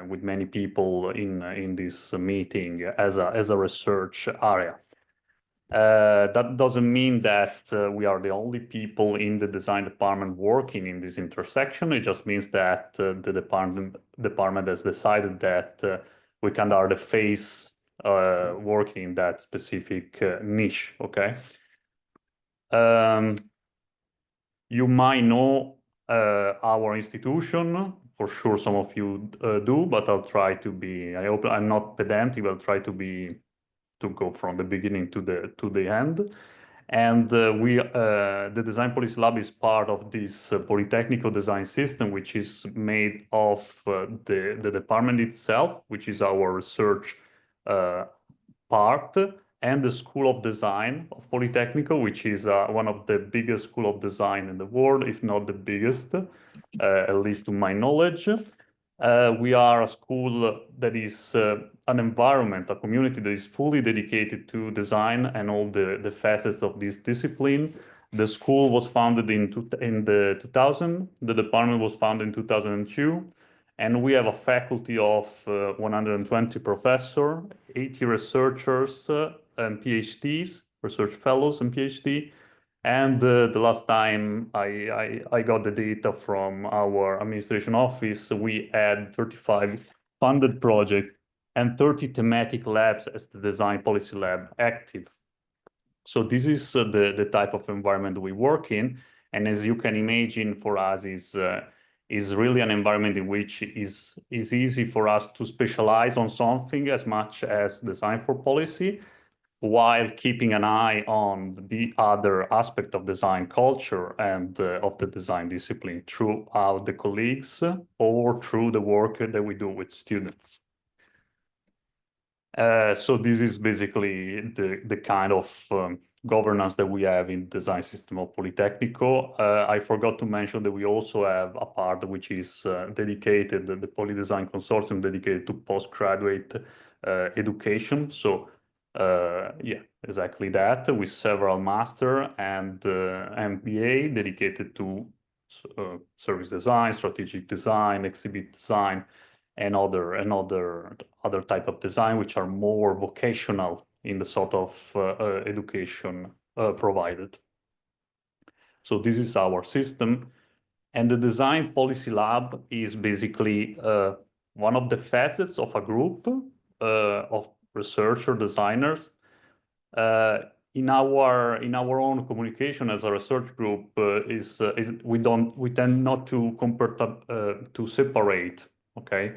with many people in this meeting as a research area. That doesn't mean that we are the only people in the design department working in this intersection. It just means that the department has decided that we kind of are the face working in that specific niche, okay? You might know our institution. For sure, some of you do, but I'll try to be, I hope I'm not pedantic, I'll try to go from the beginning to the end. And the Design Policy Lab is part of this Politecnico design system, which is made of the department itself, which is our research part, and the School of Design of Politecnico, which is one of the biggest school of design in the world, if not the biggest, at least to my knowledge. We are a school that is an environment, a community that is fully dedicated to design and all the facets of this discipline. The school was founded in the 2000. The department was founded in 2002. And we have a faculty of 120 professors, 80 researchers and PhDs, research fellows and PhD. And the last time I got the data from our administration office, we had 35 funded projects and 30 thematic labs as the Design Policy Lab active. So this is the type of environment we work in. And as you can imagine, for us is really an environment in which is easy for us to specialize on something as much as design for policy, while keeping an eye on the other aspect of design culture and of the design discipline throughout the colleagues or through the work that we do with students. So this is basically the kind of governance that we have in the design system of Politecnico. I forgot to mention that we also have a part which is dedicated, the Polydesign Consortium dedicated to postgraduate education. So yeah, exactly that, with several master and MBA dedicated to service design, strategic design, exhibit design, and other type of design, which are more vocational in the sort of education provided. So this is our system. And the Design Policy Lab is basically one of the facets of a group of researcher designers. In our own communication as a research group, we tend not to separate, okay,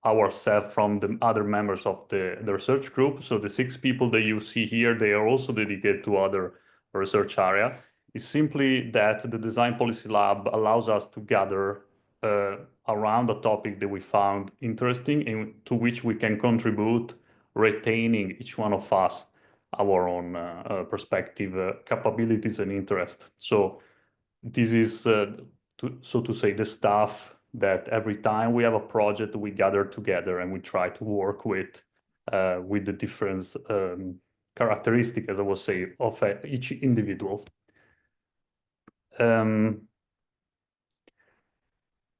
ourselves from the other members of the research group. So the 6 people that you see here, they are also dedicated to other research area. It's simply that the Design Policy Lab allows us to gather around a topic that we found interesting and to which we can contribute, retaining each one of us our own perspective, capabilities, and interest. So this is, so to say, the stuff that every time we have a project, we gather together and we try to work with the different characteristics, as I was saying, of each individual.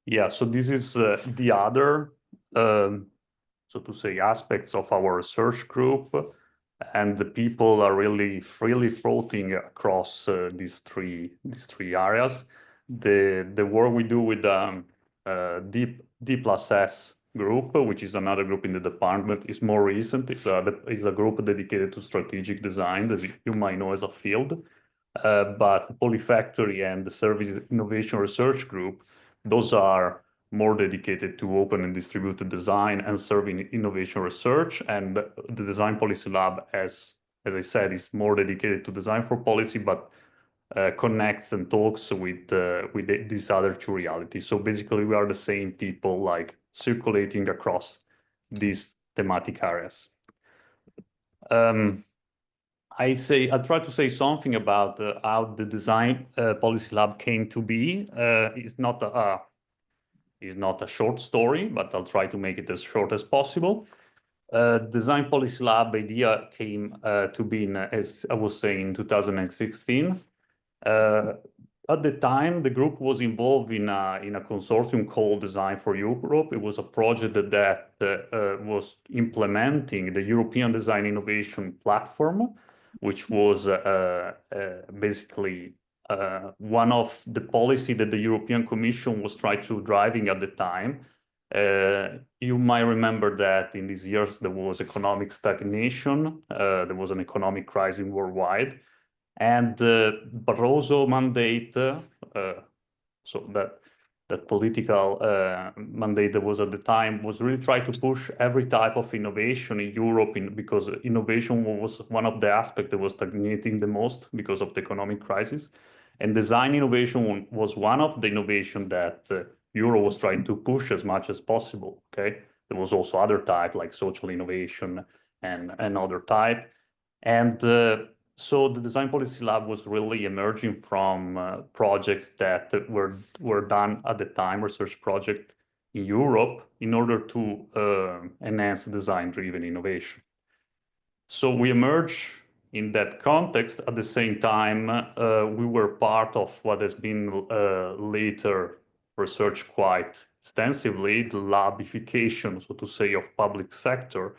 Yeah, so this is the other, so to say, aspects of our research group, and the people are really freely floating across these three areas. The work we do with D+S group, which is another group in the department, is more recent. It's a group dedicated to strategic design, as you might know as a field. But Polyfactory and the Service Innovation Research Group, those are more dedicated to open and distributed design and serving innovation research. And the Design Policy Lab, as I said, is more dedicated to design for policy, but connects and talks with these other two realities. So basically, we are the same people, like circulating across these thematic areas. I'll try to say something about how the Design Policy Lab came to be. It's not a short story, but I'll try to make it as short as possible. Design Policy Lab idea came to be, as I was saying, in 2016. At the time, the group was involved in a consortium called Design for Europe. It was a project that was implementing the European Design Innovation Platform, which was basically one of the policy that the European Commission was trying to driving at the time. You might remember that in these years there was economic stagnation, there was an economic crisis worldwide, and Barroso mandate, so that political mandate that was at the time was really trying to push every type of innovation in Europe because innovation was one of the aspects that was stagnating the most because of the economic crisis. And design innovation was one of the innovation that Europe was trying to push as much as possible, okay? There was also other type like social innovation and other type. And so the Design Policy Lab was really emerging from projects that were done at the time, research project in Europe, in order to enhance design-driven innovation. So we emerged in that context. At the same time, we were part of what has been later researched quite extensively, the labification, so to say, of public sector,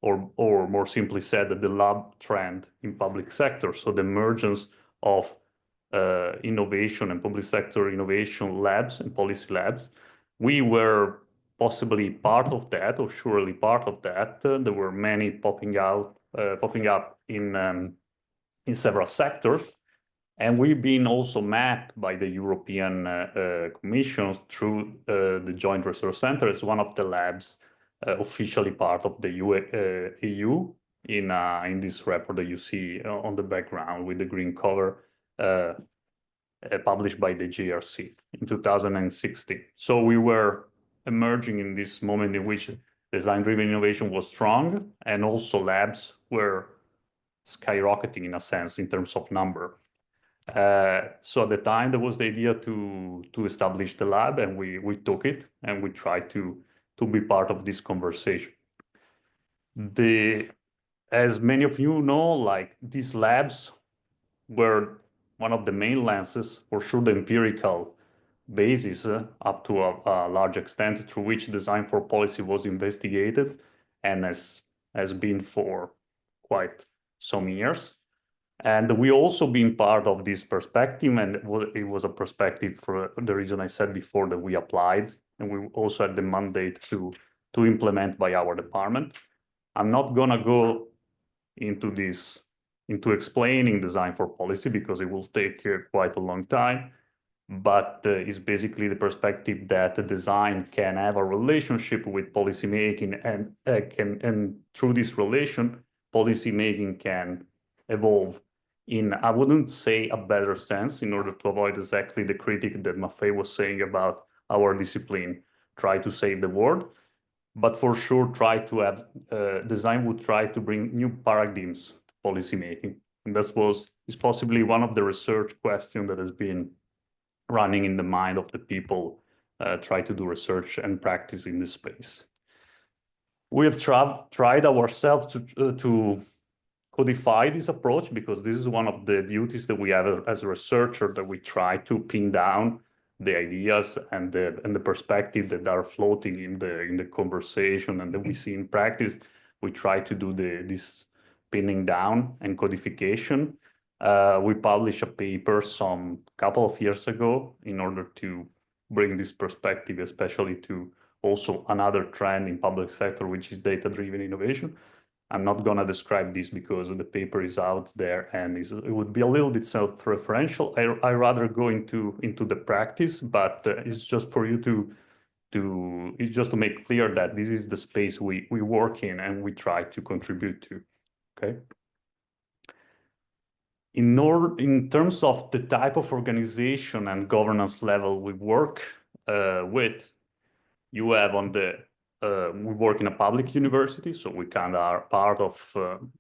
or more simply said, the lab trend in public sector. So the emergence of innovation and public sector innovation labs and policy labs. We were possibly part of that, or surely part of that. There were many popping up in several sectors. And we've been also mapped by the European Commission through the Joint Research Center as one of the labs officially part of the EU in this report that you see on the background with the green cover published by the JRC in 2016. So we were emerging in this moment in which design-driven innovation was strong, and also labs were skyrocketing in a sense in terms of number. So at the time, there was the idea to establish the lab, and we took it, and we tried to be part of this conversation. As many of you know, like these labs were one of the main lenses, for sure the empirical basis up to a large extent through which design for policy was investigated and has been for quite some years. And we also been part of this perspective, and it was a perspective for the reason I said before that we applied, and we also had the mandate to implement by our department. I'm not gonna go into explaining design for policy because it will take quite a long time, but it's basically the perspective that the design can have a relationship with policymaking, and through this relation, policymaking can evolve in, I wouldn't say a better sense, in order to avoid exactly the critic that Maffei was saying about our discipline, try to save the world, but for sure try to have, design would try to bring new paradigms to policymaking. And is possibly one of the research questions that has been running in the mind of the people try to do research and practice in this space. We have tried ourselves to codify this approach, because this is one of the duties that we have as a researcher, that we try to pin down the ideas and the perspective that are floating in the conversation and that we see in practice. We try to do this pinning down and codification. We published a paper some couple of years ago in order to bring this perspective, especially to also another trend in public sector, which is data-driven innovation. I'm not going to describe this because the paper is out there and it would be a little bit self-referential. I rather go into the practice, but it's just for you it's just to make clear that this is the space we work in and we try to contribute to. Okay. In terms of the type of organization and governance level we work with, you have on the we work in a public university, so we kind of are part of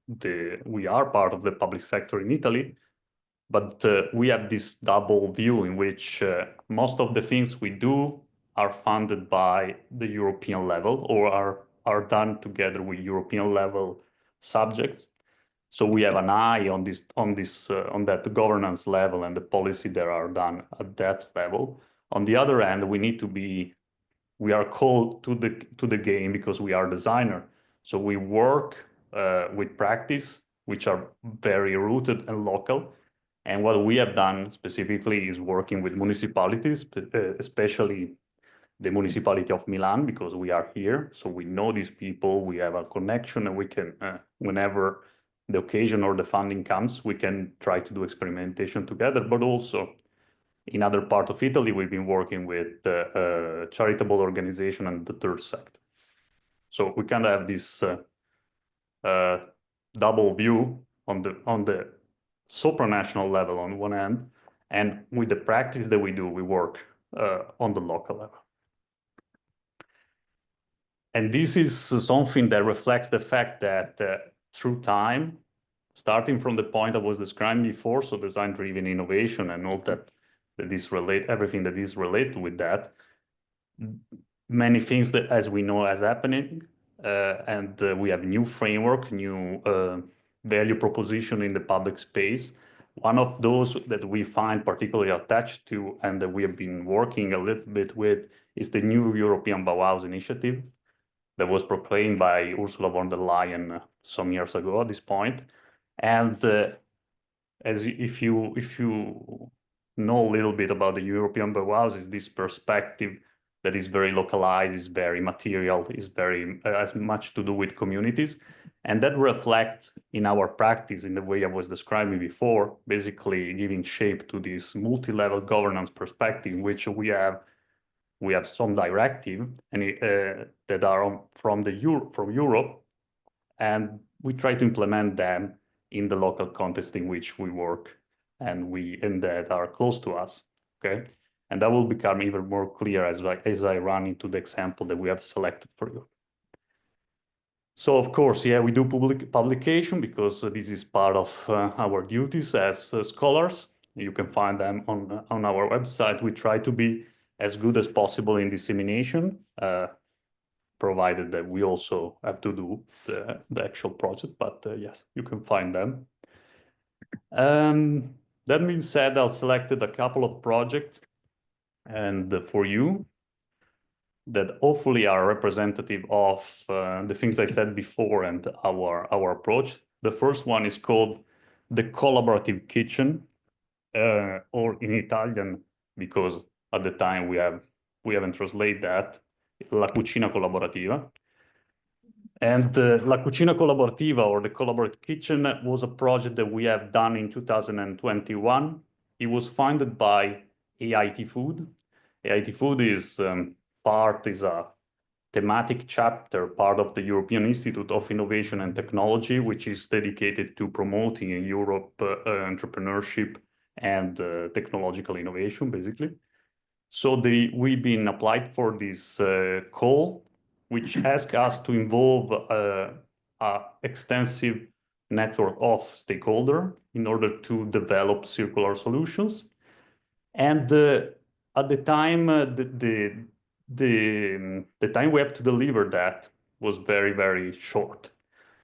the public sector in Italy, but we have this double view in which most of the things we do are funded by the European level or are done together with European level subjects. So we have an eye on that governance level and the policy that are done at that level. On the other hand, we are called to the game because we are designer. So we work with practice, which are very rooted and local. And what we have done specifically is working with municipalities, especially the municipality of Milan, because we are here. So we know these people, we have a connection, and we can, whenever the occasion or the funding comes, we can try to do experimentation together, but also in other parts of Italy, we've been working with charitable organization and the third sector. So we kind of have this double view on the supranational level on one end, and with the practice that we do, we work on the local level. And this is something that reflects the fact that through time, starting from the point I was describing before, so design-driven innovation and all that everything that is related with that, many things that, as we know, is happening, and we have new framework, new value proposition in the public space. One of those that we find particularly attached to and that we have been working a little bit with is the new European Bauhaus initiative that was proclaimed by Ursula von der Leyen some years ago at this point. And if you know a little bit about the European Bauhaus, is this perspective that is very localized, is very material, has much to do with communities. And that reflects in our practice in the way I was describing before, basically giving shape to this multi-level governance perspective, in which we have some directive and that are from Europe, and we try to implement them in the local context in which we work and that are close to us, okay? And that will become even more clear as I run into the example that we have selected for you. So of course, yeah, we do publication because this is part of our duties as scholars. You can find them on our website. We try to be as good as possible in dissemination, provided that we also have to do the actual project, but yes, you can find them. That being said, I've selected a couple of projects and for you that hopefully are representative of the things I said before and our approach. The first one is called the collaborative kitchen, or in Italian, because at the time we haven't translated that, La Cucina Collaborativa. And La Cucina Collaborativa, or the Collaborative Kitchen, was a project that we have done in 2021. It was funded by AIT Food. AIT Food is a thematic chapter, part of the European Institute of Innovation and Technology, which is dedicated to promoting in Europe entrepreneurship and technological innovation, basically. So we've been applied for this call, which asks us to involve extensive network of stakeholders in order to develop circular solutions. And at the time, the time we have to deliver that was very, very short.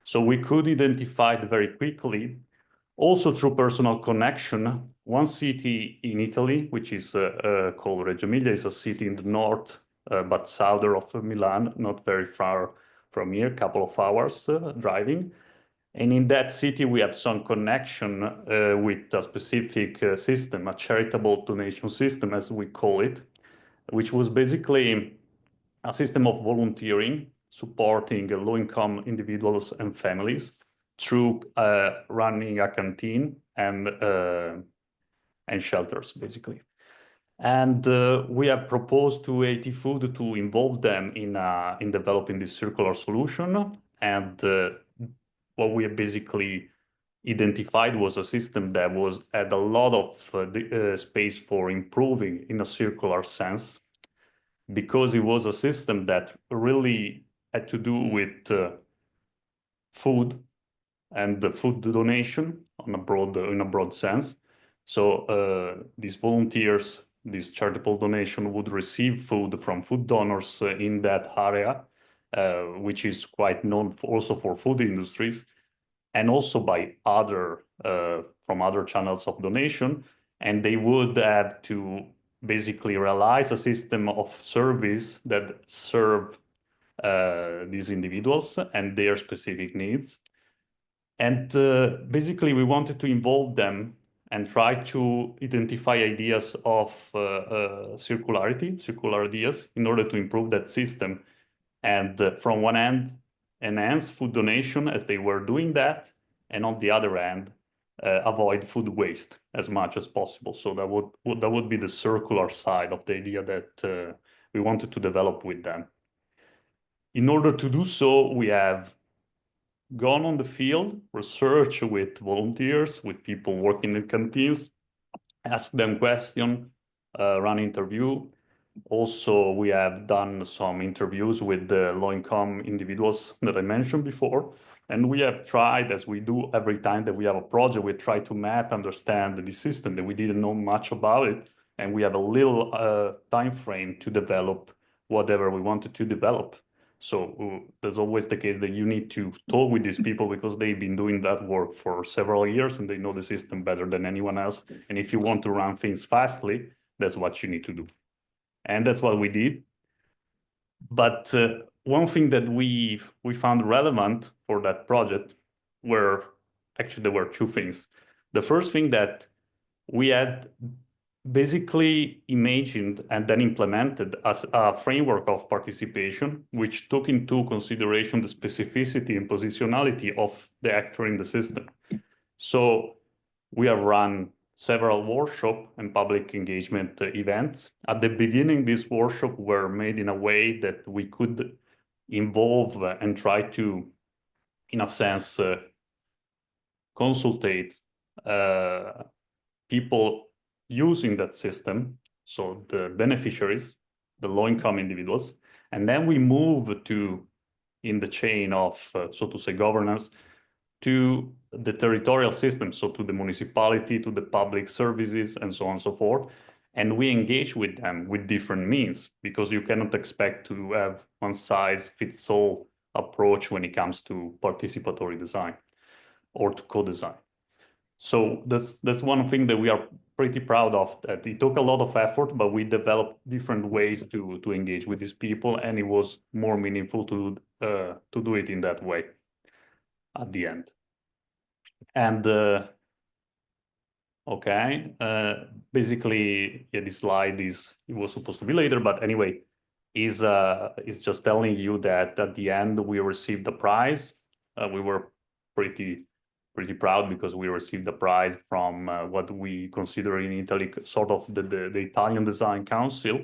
So we could identify it very quickly, also through personal connection. One city in Italy, which is called Reggio Emilia, is a city in the north, but southern of Milan, not very far from here, a couple of hours driving. And in that city, we have some connection with a specific system, a charitable donation system, as we call it, which was basically a system of volunteering, supporting low-income individuals and families through running a canteen and shelters, basically. And we have proposed to AT Food to involve them in developing this circular solution. And what we have basically identified was a system that had a lot of space for improving in a circular sense, because it was a system that really had to do with food and the food donation in a broad sense. So these volunteers, this charitable donation, would receive food from food donors in that area, which is quite known also for food industries, and also by from other channels of donation. And they would have to basically realize a system of service that serve these individuals and their specific needs. And basically, we wanted to involve them and try to identify ideas of circular ideas, in order to improve that system. And from one end, enhance food donation as they were doing that, and on the other hand, avoid food waste as much as possible. So that would be the circular side of the idea that we wanted to develop with them. In order to do so, we have gone on the field, research with volunteers, with people working in canteens, ask them questions, run interview. Also, we have done some interviews with the low-income individuals that I mentioned before. And we have tried, as we do every time that we have a project, we try to map, understand the system, that we didn't know much about it. And we have a little time frame to develop whatever we wanted to develop. So there's always the case that you need to talk with these people, because they've been doing that work for several years and they know the system better than anyone else. And if you want to run things fastly, that's what you need to do. And that's what we did. But one thing that we found relevant for that project there were two things. The first thing, that we had basically imagined and then implemented as a framework of participation, which took into consideration the specificity and positionality of the actor in the system. So we have run several workshops and public engagement events. At the beginning, these workshops were made in a way that we could involve and try to, in a sense, consultate people using that system, so the beneficiaries, the low-income individuals. And then we move to, in the chain of, so to say, governance, to the territorial system, so to the municipality, to the public services, and so on and so forth. And we engage with them with different means, because you cannot expect to have one-size-fits-all approach when it comes to participatory design or to co-design. So that's one thing that we are pretty proud of, that it took a lot of effort, but we developed different ways to engage with these people, and it was more meaningful to do it in that way at the end. And okay, basically, yeah, this slide it was supposed to be later, but anyway, is just telling you that at the end we received the prize. We were pretty proud, because we received the prize from what we consider in Italy sort of the Italian Design Council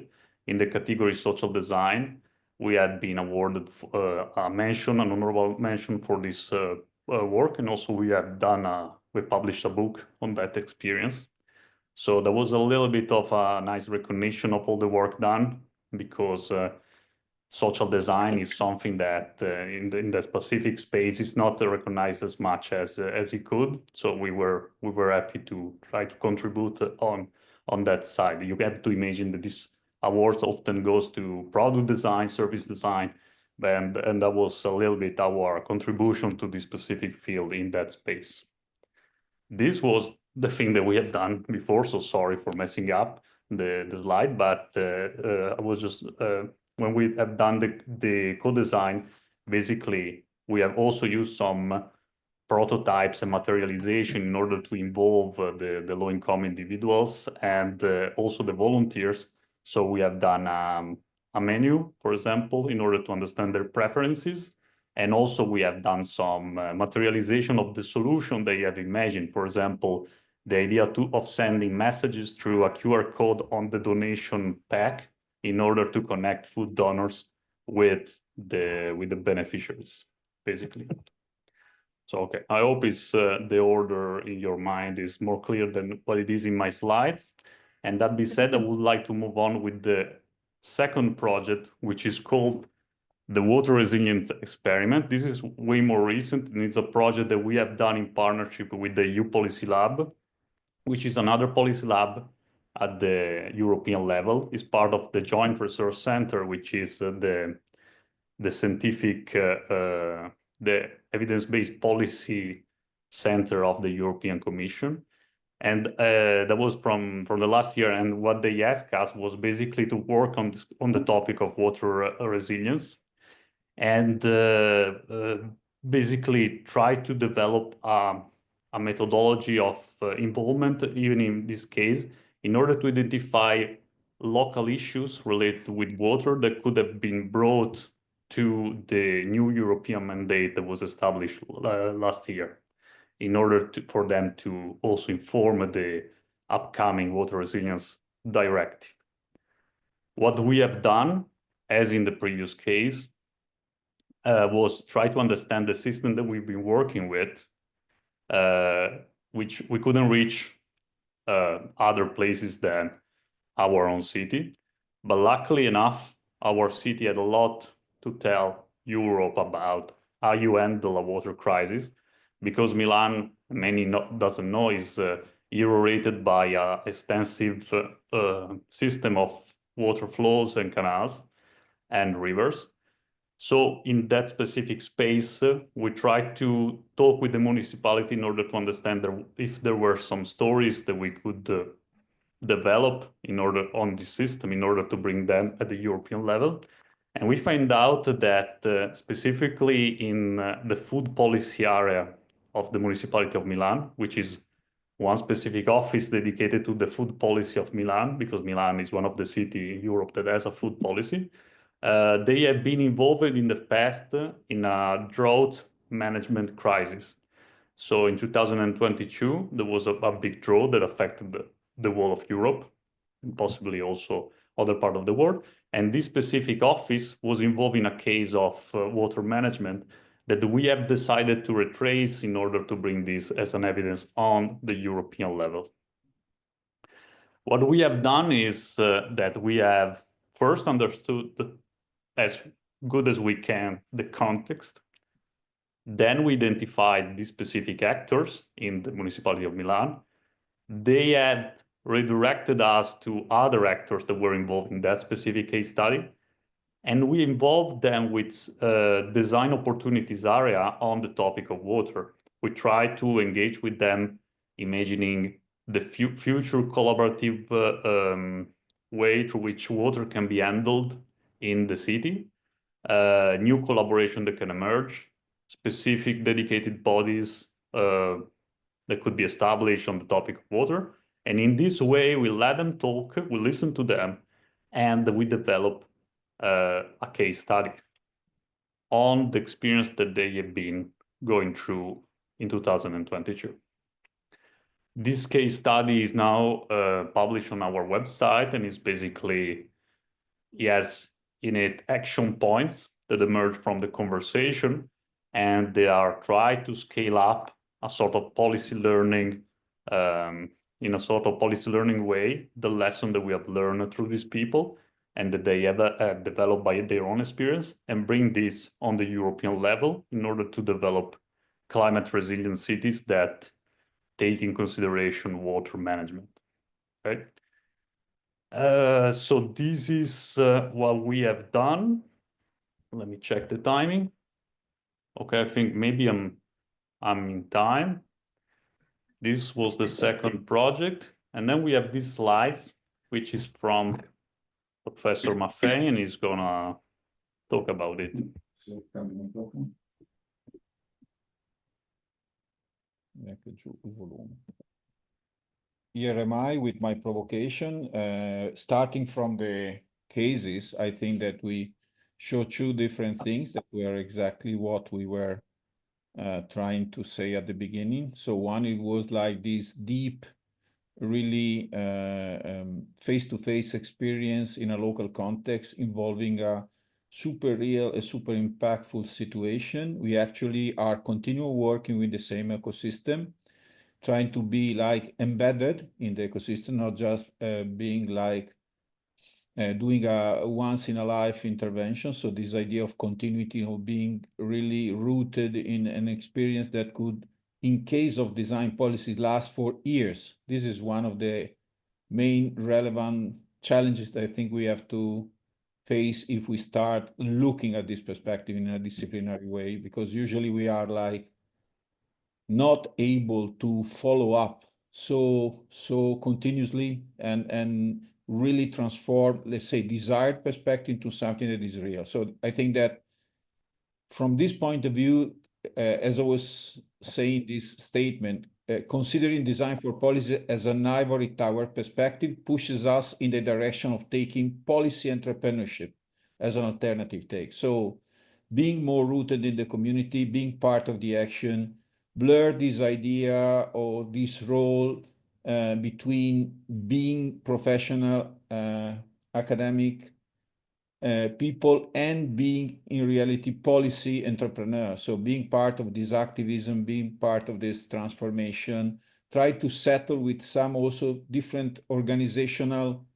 in the category social design. We had been awarded an honorable mention for this work, and also we published a book on that experience. So there was a little bit of a nice recognition of all the work done, because social design is something that in the specific space is not recognized as much as it could. So we were happy to try to contribute on that side. You have to imagine that this awards often goes to product design, service design, and that was a little bit our contribution to the specific field in that space. This was the thing that we had done before, so sorry for messing up the slide, but I was just when we have done the co-design, basically we have also used some prototypes and materialization in order to involve the low-income individuals and also the volunteers. So we have done a menu, for example, in order to understand their preferences. And also we have done some materialization of the solution they have imagined. For example, the idea of sending messages through a QR code on the donation pack in order to connect food donors with the beneficiaries, basically. So, okay, I hope it's the order in your mind is more clear than what it is in my slides. And that being said, I would like to move on with the second project, which is called the Water Resilience Experiment. This is way more recent, and it's a project that we have done in partnership with the EU Policy Lab, which is another policy lab at the European level. It's part of the Joint Research Center, which is the scientific, the evidence-based policy center of the European Commission. And that was from the last year. And what they asked us was basically to work on the topic of water resilience and basically try to develop a methodology of involvement, even in this case, in order to identify local issues related with water that could have been brought to the new European mandate that was established last year, in order for them to also inform the upcoming water resilience directive. What we have done, as in the previous case, was try to understand the system that we've been working with, which we couldn't reach other places than our own city. But luckily enough, our city had a lot to tell Europe about how you handle a water crisis, because Milan, many doesn't know, is irrigated by an extensive system of water flows and canals and rivers. So in that specific space, we tried to talk with the municipality in order to understand if there were some stories that we could develop on this system in order to bring them at the European level. And we find out that specifically in the food policy area of the municipality of Milan, which is one specific office dedicated to the food policy of Milan, because Milan is one of the cities in Europe that has a food policy. They have been involved in the past in a drought management crisis. So in 2022, there was a big drought that affected the whole of Europe, and possibly also other part of the world. And this specific office was involved in a case of water management that we have decided to retrace in order to bring this as an evidence on the European level. What we have done is that we have first understood as good as we can the context. Then we identified these specific actors in the municipality of Milan. They had redirected us to other actors that were involved in that specific case study. And we involved them with design opportunities area on the topic of water. We tried to engage with them, imagining the future collaborative way through which water can be handled in the city, new collaboration that can emerge, specific dedicated bodies that could be established on the topic of water. And in this way, we let them talk, we listen to them, and we develop a case study on the experience that they have been going through in 2022. This case study is now published on our website, and is basically, yes, in it action points that emerge from the conversation, and they are trying to scale up a sort of policy learning, in a sort of policy learning way, the lesson that we have learned through these people, and that they have developed by their own experience, and bring this on the European level in order to develop climate resilient cities that take in consideration water management. Okay. So this is what we have done. Let me check the timing. Okay, I think maybe I'm in time. This was the second project, and then we have these slides, which is from Professor Maffei, and he's gonna talk about it. Here am I with my provocation. Starting from the cases, I think that we show two different things that were exactly what we were trying to say at the beginning. So one, it was like this deep, really face-to-face experience in a local context involving a super real, a super impactful situation. We actually are continuing working with the same ecosystem, trying to be like embedded in the ecosystem, not just being like doing a once in a life intervention. So this idea of continuity, of being really rooted in an experience that could, in case of design policy, last for years. This is one of the main relevant challenges that I think we have to face if we start looking at this perspective in a disciplinary way, because usually we are like not able to follow up so continuously and really transform, let's say, desired perspective to something that is real. So I think that from this point of view, as I was saying this statement, considering design for policy as an ivory tower perspective pushes us in the direction of taking policy entrepreneurship as an alternative take. So being more rooted in the community, being part of the action, blur this idea or this role between being professional, academic people and being in reality policy entrepreneur. So being part of this activism, being part of this transformation, try to settle with some also different organizational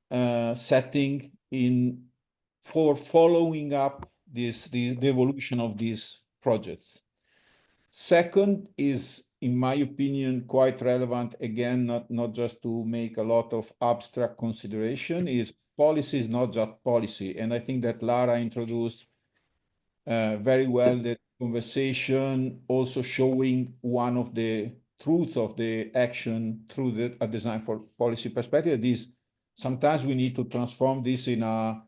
setting for following up the evolution of these projects. Second is, in my opinion, quite relevant, again, not just to make a lot of abstract consideration, is policy is not just policy. And I think that Lara introduced very well the conversation, also showing one of the truths of the action through a design for policy perspective is sometimes we need to transform this in a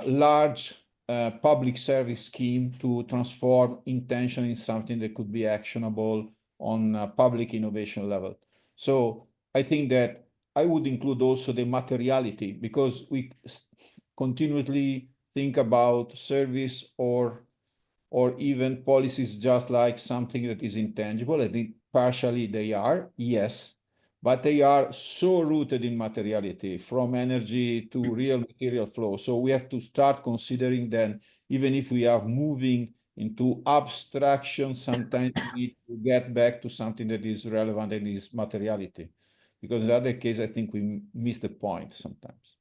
large public service scheme to transform intention in something that could be actionable on a public innovation level. So I think that I would include also the materiality, because we continuously think about service or even policies just like something that is intangible. I think partially they are, yes, but they are so rooted in materiality, from energy to real material flow. So we have to start considering then, even if we are moving into abstraction, sometimes we need to get back to something that is relevant and is materiality. Because in the other case, I think we miss the point sometimes.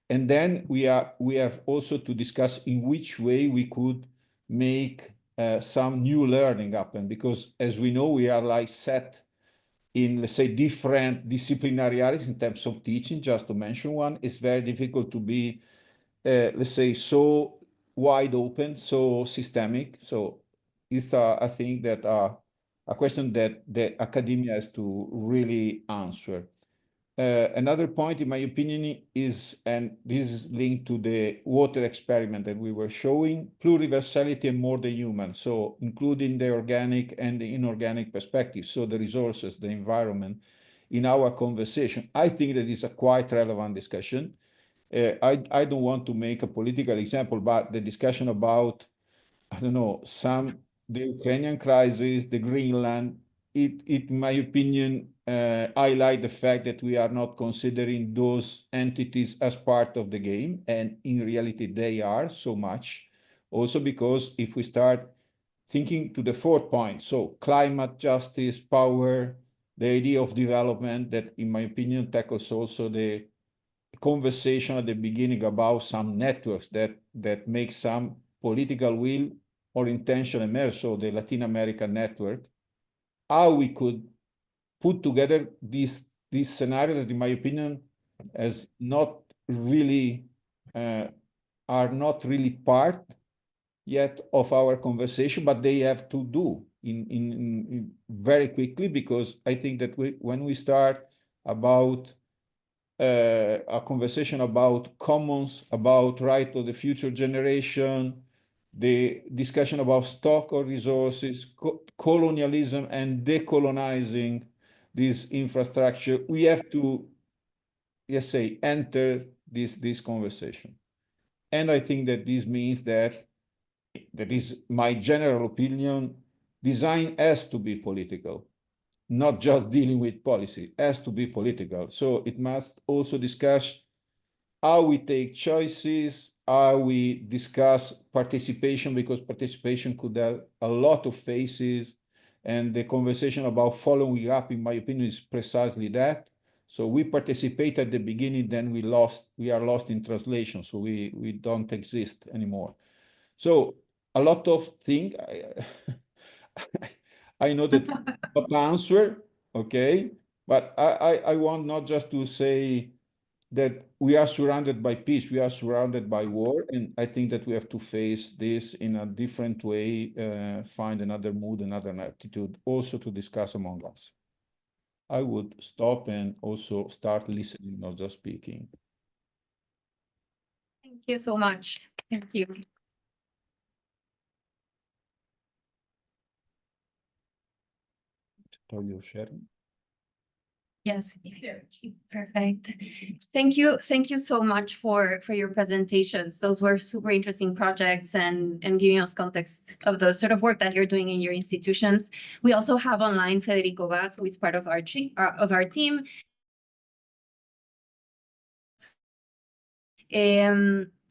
And then we have also to discuss in which way we could make some new learning happen, because as we know, we are like set in, let's say, different disciplinary areas in terms of teaching. Just to mention one, it's very difficult to be, let's say, so wide open, so systemic. So it's I think that a question that the academia has to really answer. Another point, in my opinion, is, and this is linked to the water experiment that we were showing, pluriversality and more than human. So including the organic and the inorganic perspective, so the resources, the environment in our conversation. I think that is a quite relevant discussion. I don't want to make a political example, but the discussion about, I don't know, the Ukrainian crisis, the Greenland, it in my opinion, highlight the fact that we are not considering those entities as part of the game. And in reality, they are so much. Also because if we start thinking to the fourth point, so climate justice, power, the idea of development that, in my opinion, tackles also the conversation at the beginning about some networks that make some political will or intention emerge, so the Latin American network, how we could put together this scenario that, in my opinion, is not really are not really part yet of our conversation, but they have to do in very quickly, because I think that when we start about a conversation about commons, about right of the future generation, the discussion about stock of resources, colonialism and decolonizing this infrastructure, we have to, let's say, enter this conversation. And I think that this means that is my general opinion, design has to be political, not just dealing with policy, has to be political. So it must also discuss how we take choices, how we discuss participation, because participation could have a lot of faces. And the conversation about following up, in my opinion, is precisely that. So we participate at the beginning, then we are lost in translation. So we don't exist anymore. So a lot of things, I know that not answer, okay? But I want not just to say that we are surrounded by peace, we are surrounded by war, and I think that we have to face this in a different way, find another mood, another attitude, also to discuss among us. I would stop and also start listening, not just speaking. Thank you so much. Thank you. Are you sharing? Yes, perfect. Thank you so much for your presentations. Those were super interesting projects and giving us context of the sort of work that you're doing in your institutions. We also have online Federico Vaz, who is part of our team.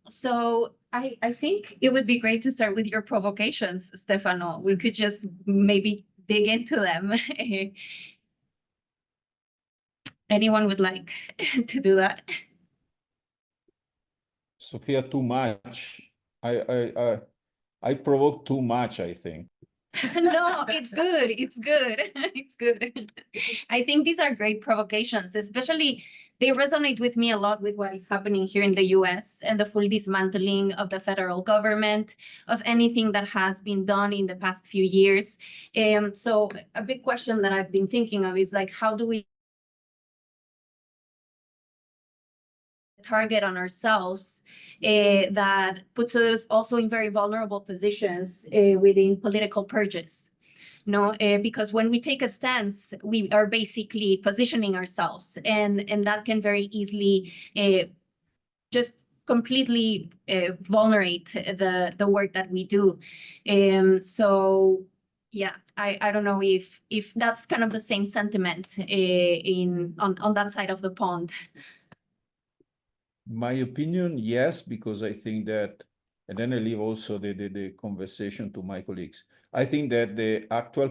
So I think it would be great to start with your provocations, Stefano. We could just maybe dig into them. Anyone would like to do that? Sofia, too much. I provoke too much, I think. No, it's good. It's good. It's good. I think these are great provocations, especially they resonate with me a lot with what is happening here in the US and the full dismantling of the federal government, of anything that has been done in the past few years. So a big question that I've been thinking of is like, how do we target on ourselves that puts us also in very vulnerable positions within political purges? No, because when we take a stance, we are basically positioning ourselves, and that can very easily just completely vulnerate the work that we do. So yeah, I don't know if that's kind of the same sentiment on that side of the pond. My opinion, yes, because I think that, and then I leave also the conversation to my colleagues. I think that the actual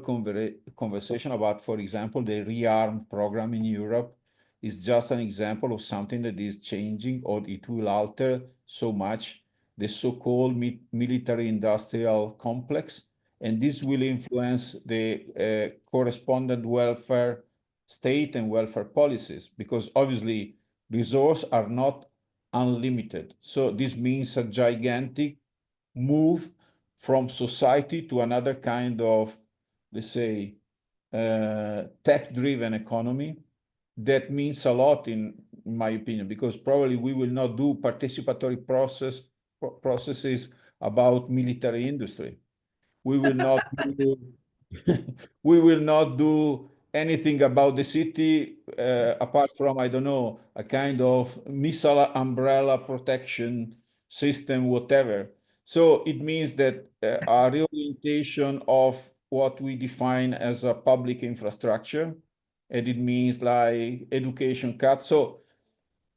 conversation about, for example, the rearm program in Europe is just an example of something that is changing, or it will alter so much the so-called military industrial complex. And this will influence the correspondent welfare state and welfare policies, because obviously resources are not unlimited. So this means a gigantic move from society to another kind of, let's say, tech-driven economy. That means a lot, in my opinion, because probably we will not do participatory processes about military industry. We will not do, we will not do anything about the city apart from, I don't know, a kind of missile umbrella protection system, whatever. So it means that a reorientation of what we define as a public infrastructure, and it means like education cuts. So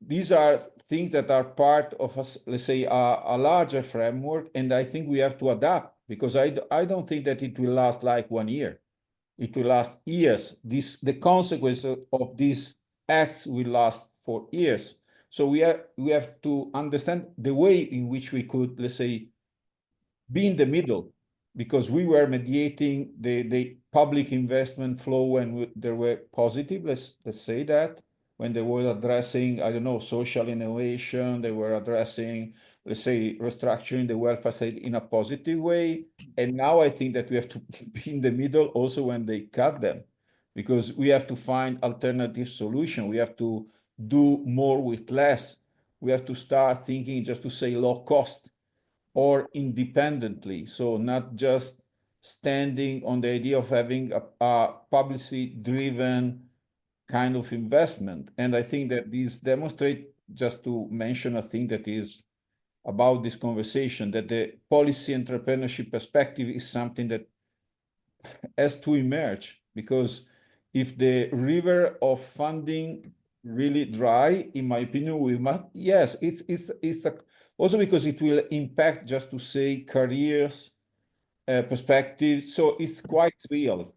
these are things that are part of, let's say, a larger framework, and I think we have to adapt, because I don't think that it will last like 1 year. It will last years. The consequences of these acts will last for years. So we have to understand the way in which we could, let's say, be in the middle, because we were mediating the public investment flow when there were positive, let's say that, when they were addressing, I don't know, social innovation, they were addressing, let's say, restructuring the welfare state in a positive way. And now I think that we have to be in the middle also when they cut them, because we have to find alternative solution. We have to do more with less. We have to start thinking, just to say, low cost or independently. So not just standing on the idea of having a publicity-driven kind of investment. And I think that these demonstrate, just to mention a thing that is about this conversation, that the policy entrepreneurship perspective is something that has to emerge, because if the river of funding really dry, in my opinion, we must, yes, it's also because it will impact, just to say, careers, perspective. So it's quite real.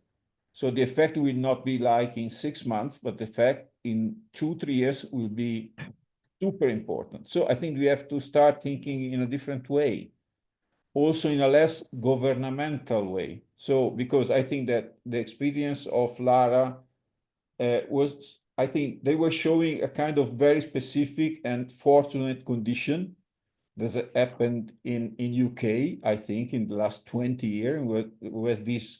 So the effect will not be like in 6 months, but the effect in 2-3 years will be super important. So I think we have to start thinking in a different way, also in a less governmental way. So because I think that the experience of Lara was, I think they were showing a kind of very specific and fortunate condition that happened in UK, I think, in the last 20 years, with this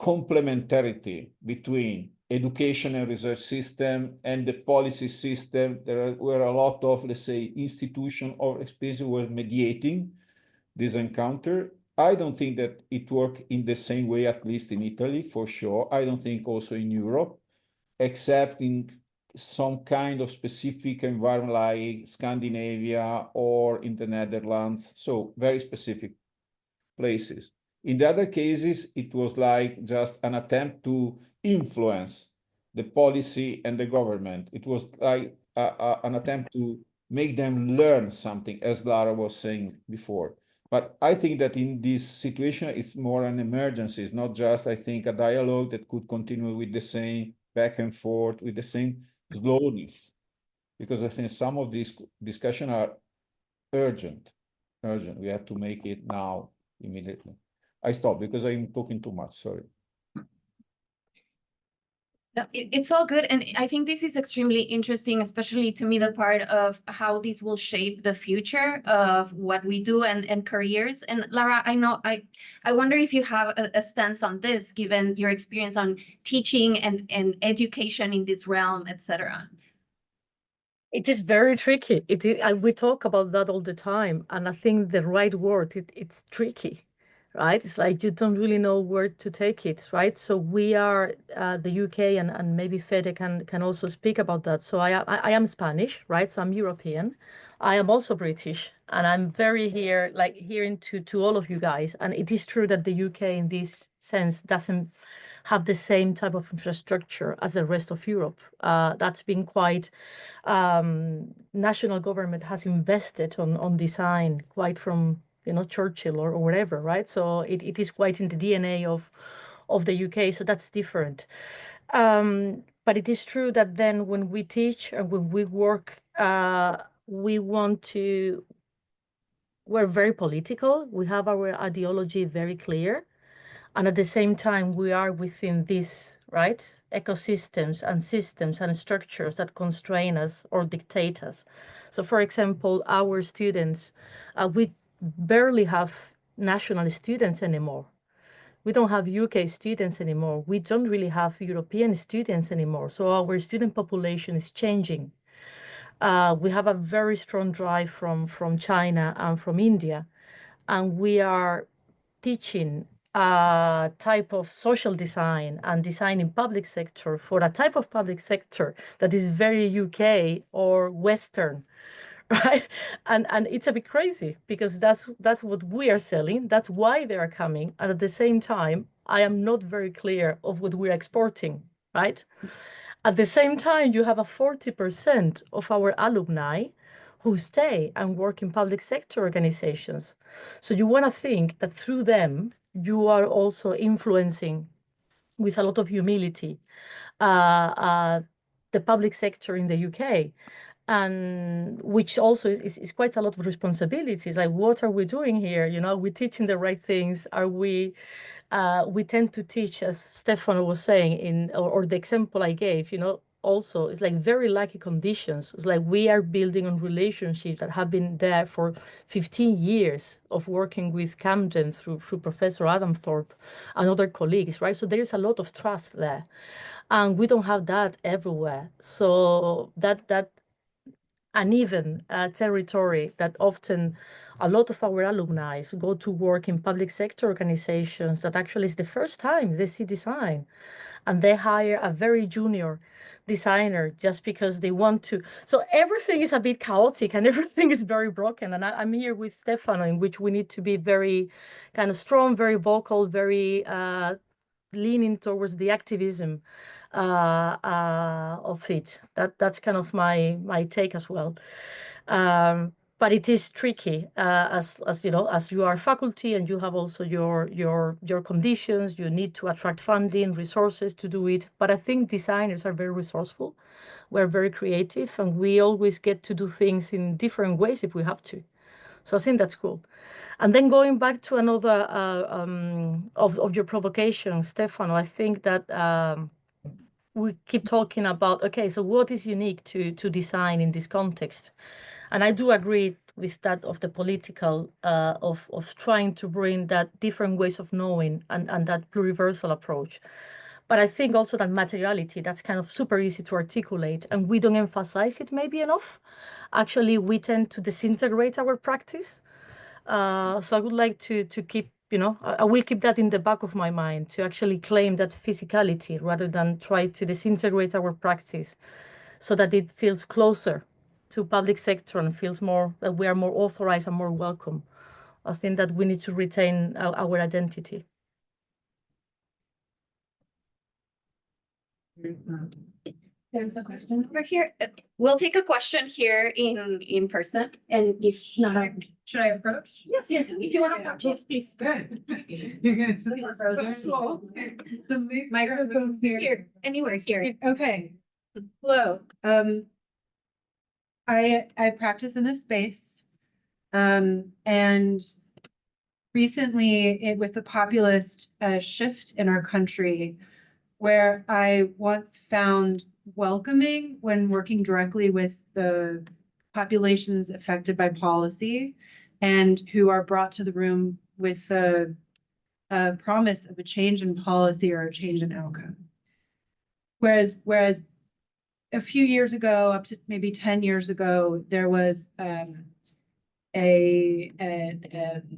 complementarity between education and research system and the policy system. There were a lot of, let's say, institution or experience were mediating this encounter. I don't think that it worked in the same way, at least in Italy, for sure. I don't think also in Europe, except in some kind of specific environment like Scandinavia or in the Netherlands. So very specific places. In the other cases, it was like just an attempt to influence the policy and the government. It was like an attempt to make them learn something, as Lara was saying before. But I think that in this situation, it's more an emergency. It's not just, I think, a dialogue that could continue with the same back and forth, with the same slowness. Because I think some of these discussions are urgent. We have to make it now, immediately. I stop because I'm talking too much, sorry. No, it's all good. And I think this is extremely interesting, especially to me, the part of how this will shape the future of what we do and careers. And Lara, I wonder if you have a stance on this, given your experience on teaching and education in this realm, etc. It is very tricky. We talk about that all the time. And I think the right word, it's tricky. Right? It's like you don't really know where to take it, right? So we are the UK, and maybe Fede can also speak about that. So I am Spanish, right? So I'm European. I am also British, and I'm very here, like hearing to all of you guys. And it is true that the UK in this sense doesn't have the same type of infrastructure as the rest of Europe. That's been quite, national government has invested on design quite from Churchill or whatever, right? So it is quite in the DNA of the UK, so that's different. But it is true that then when we teach and when we work, we're very political. We have our ideology very clear. And at the same time, we are within these, right, ecosystems and systems and structures that constrain us or dictate us. So for example, our students, we barely have national students anymore. We don't have UK students anymore. We don't really have European students anymore. So our student population is changing. We have a very strong drive from China and from India, and we are teaching a type of social design and design in public sector for a type of public sector that is very UK or Western, right? And it's a bit crazy because that's what we are selling. That's why they are coming. And at the same time, I am not very clear of what we're exporting, right? At the same time, you have a 40% of our alumni who stay and work in public sector organizations. So you want to think that through them, you are also influencing with a lot of humility the public sector in the UK, and which also is quite a lot of responsibilities. Like, what are we doing here? You know, are we teaching the right things? Are we tend to teach, as Stefano was saying, or the example I gave, you know, also it's like very lucky conditions. It's like we are building on relationships that have been there for 15 years of working with Camden through Professor Adam Thorpe and other colleagues, right? So there is a lot of trust there, and we don't have that everywhere. So that uneven territory that often a lot of our alumni go to work in public sector organizations that actually is the first time they see design, and they hire a very junior designer just because they want to. So everything is a bit chaotic and everything is very broken. And I'm here with Stefano, in which we need to be very kind of strong, very vocal, very leaning towards the activism of it. That's kind of my take as well. But it is tricky, as you know, as you are faculty and you have also your conditions. You need to attract funding, resources to do it. But I think designers are very resourceful. We're very creative, and we always get to do things in different ways if we have to. So I think that's cool. And then going back to another of your provocations, Stefano, I think that we keep talking about, okay, so what is unique to design in this context? And I do agree with that of the political, of trying to bring that different ways of knowing and that pluriversal approach. But I think also that materiality, that's kind of super easy to articulate, and we don't emphasize it maybe enough. Actually, we tend to disintegrate our practice. So I would like to keep, you know, I will keep that in the back of my mind, to actually claim that physicality rather than try to disintegrate our practice so that it feels closer to public sector and feels more that we are more authorized and more welcome. I think that we need to retain our identity. There's a question over here. We'll take a question here in person, and if not, Should I approach? yes, if you want to approach, yes, please. Good. You're gonna. The microphone's Here, anywhere here. Okay. Hello. I practice in this space. And recently with the populist shift in our country, where I once found welcoming when working directly with the populations affected by policy and who are brought to the room with a promise of a change in policy or a change in outcome. Whereas a few years ago, up to maybe 10 years ago, there was a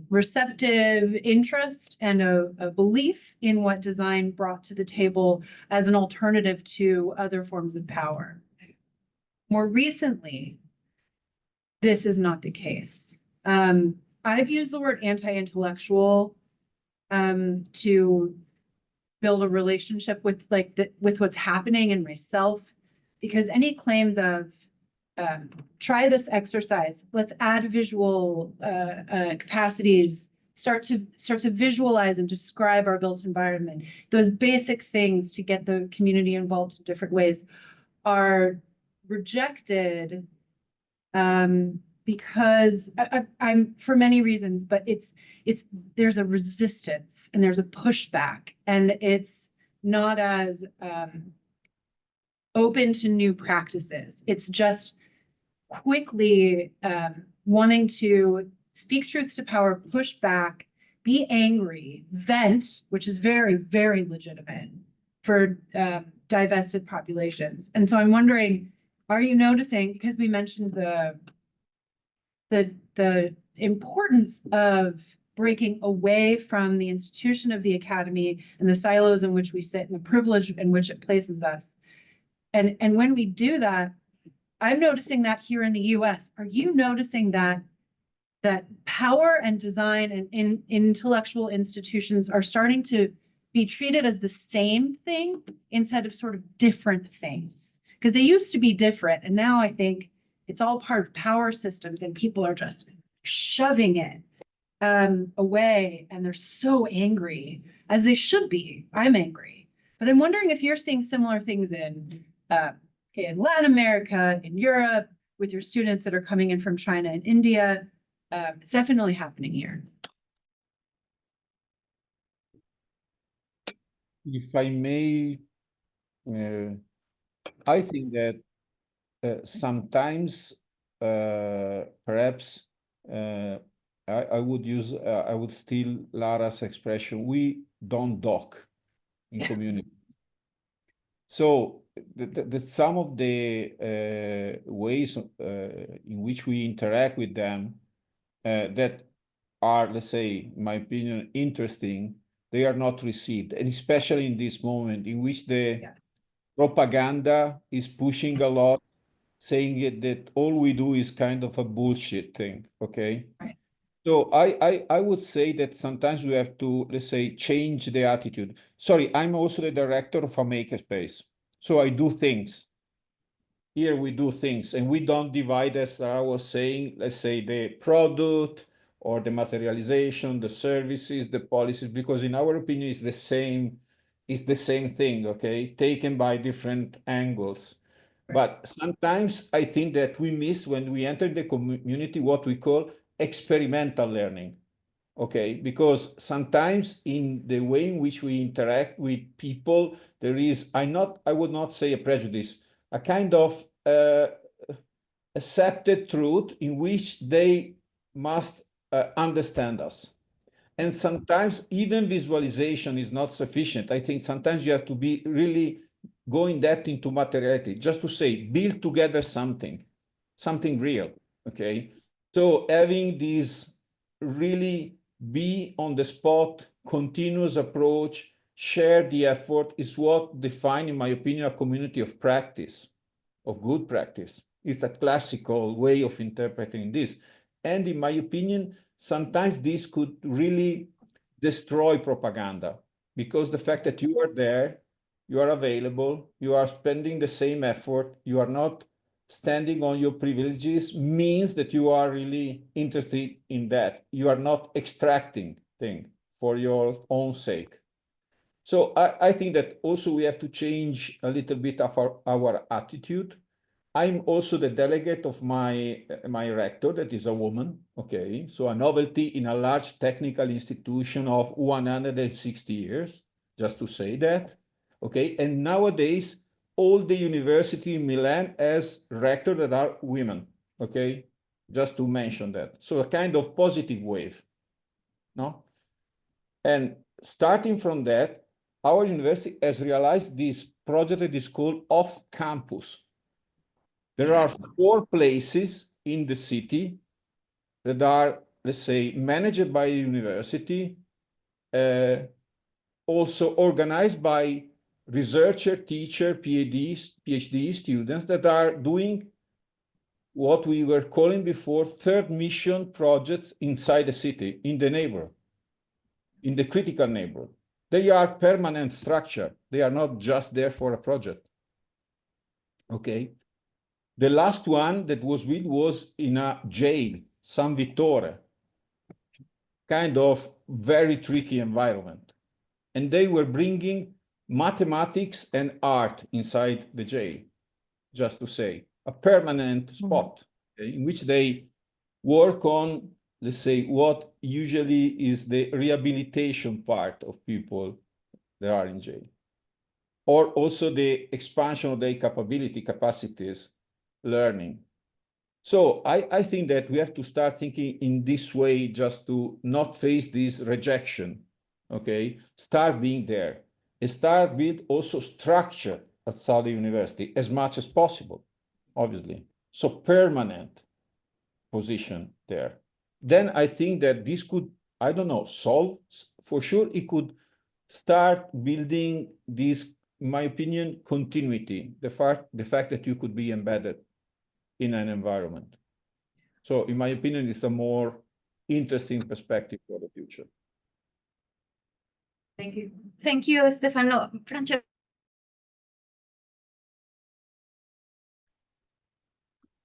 receptive interest and a belief in what design brought to the table as an alternative to other forms of power. More recently, this is not the case. I've used the word anti-intellectual to build a relationship with with what's happening in myself, because any claims of try this exercise, let's add visual capacities, start to visualize and describe our built environment. Those basic things to get the community involved in different ways are rejected because I'm for many reasons, but there's a resistance and there's a pushback, and it's not as open to new practices. It's just quickly wanting to speak truth to power, push back, be angry, vent, which is very, very legitimate for divested populations. And so I'm wondering, are you noticing, because we mentioned the importance of breaking away from the institution of the academy and the silos in which we sit and the privilege in which it places us. And when we do that, I'm noticing that here in the US. Are you noticing that power and design and intellectual institutions are starting to be treated as the same thing instead of sort of different things? Because they used to be different, and now I think it's all part of power systems, and people are just shoving it away, and they're so angry, as they should be. I'm angry. But I'm wondering if you're seeing similar things in in Latin America, in Europe, with your students that are coming in from China and India. It's definitely happening here. If I may, I think that sometimes perhaps I would steal Lara's expression, we don't dock in community. So some of the ways in which we interact with them that are, let's say, in my opinion, interesting, they are not received. And especially in this moment in which the propaganda is pushing a lot, saying that all we do is kind of a bullshit thing, okay? Right. So I would say that sometimes we have to, let's say, change the attitude. Sorry, I'm also the director of a makerspace. So I do things. Here we do things and we don't divide, as I was saying, let's say the product or the materialization, the services, the policies, because in our opinion, it's the same thing, okay? Taken by different angles. But sometimes I think that we miss when we enter the community what we call experimental learning, okay? Because sometimes in the way in which we interact with people, there is, I would not say a prejudice, a kind of accepted truth in which they must understand us. And sometimes even visualization is not sufficient. I think sometimes you have to be really going depth into materiality, just to say, build together something real, okay? So having this really be on the spot, continuous approach, share the effort is what define, in my opinion, a community of practice, of good practice. It's a classical way of interpreting this. And in my opinion, sometimes this could really destroy propaganda, because the fact that you are there, you are available, you are spending the same effort, you are not standing on your privileges, means that you are really interested in that. You are not extracting things for your own sake. So I think that also we have to change a little bit of our attitude. I'm also the delegate of my rector, that is a woman, okay? So a novelty in a large technical institution of 160 years, just to say that, okay? And nowadays, all the university in Milan has rectors that are women, okay? Just to mention that. So a kind of positive wave, no? And starting from that, our university has realized this project that is called Off Campus. There are 4 places in the city that are, let's say, managed by the university, also organized by researcher, teacher, PhD students that are doing what we were calling before third mission projects inside the city, in the neighborhood, in the critical neighborhood. They are permanent structure. They are not just there for a project, okay? The last one that was built was in a jail, San Vittore, kind of very tricky environment. And they were bringing mathematics and art inside the jail, just to say, a permanent spot in which they work on, let's say, what usually is the rehabilitation part of people that are in jail, or also the expansion of their capacities, learning. So I think that we have to start thinking in this way, just to not face this rejection, okay? Start being there and start build also structure at Saudi University as much as possible, obviously. So permanent position there. Then I think that this could, I don't know, solve, for sure it could start building this, in my opinion, continuity, the fact that you could be embedded in an environment. So in my opinion, it's a more interesting perspective for the future. Thank you. Thank you, Stefano. Francesco.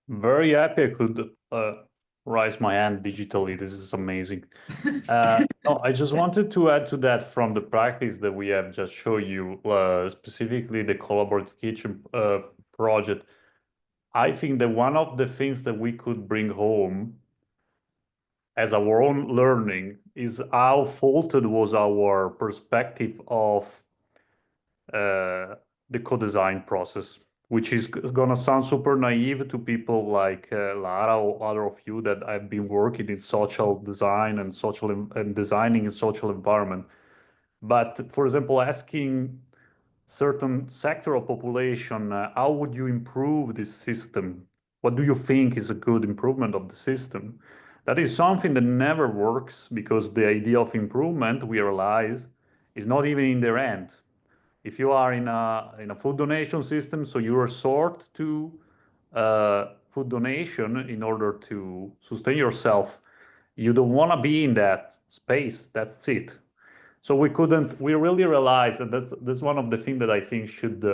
Very happy I could raise my hand digitally. This is amazing. No, I just wanted to add to that from the practice that we have just shown you, specifically the collaborative kitchen project. I think that one of the things that we could bring home as our own learning is how faulted was our perspective of the co-design process, which is gonna sound super naive to people like Lara or other of you that have been working in social design and designing in social environment. But for example, asking certain sector of population, how would you improve this system? What do you think is a good improvement of the system? That is something that never works because the idea of improvement, we realize, is not even in their end. If you are in a food donation system, so you resort to food donation in order to sustain yourself, you don't want to be in that space. That's it. So we really realized that that's one of the things that I think should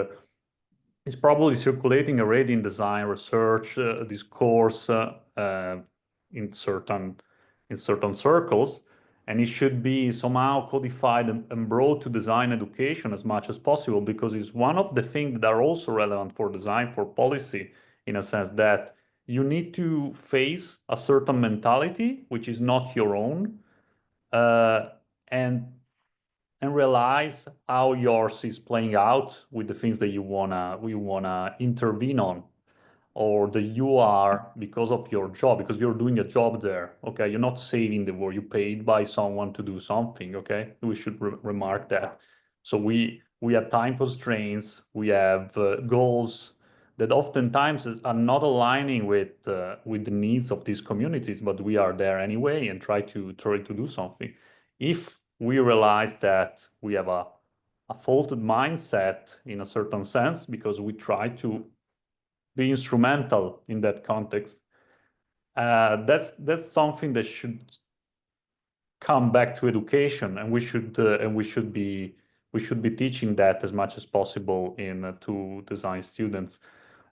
is probably circulating already in design research discourse in certain circles, and it should be somehow codified and brought to design education as much as possible, because it's one of the things that are also relevant for design, for policy, in a sense that you need to face a certain mentality which is not your own, and realize how yours is playing out with the things that you wanna intervene on, or that you are, because of your job, because you're doing a job there. Okay, you're not saving the world. You paid by someone to do something. Okay, we should remark that. So we have time constraints. We have goals that oftentimes are not aligning with the needs of these communities, but we are there anyway and try to do something. If we realize that we have a faulted mindset in a certain sense because we try to be instrumental in that context, that's something that should come back to education, and we should be teaching that as much as possible to design students,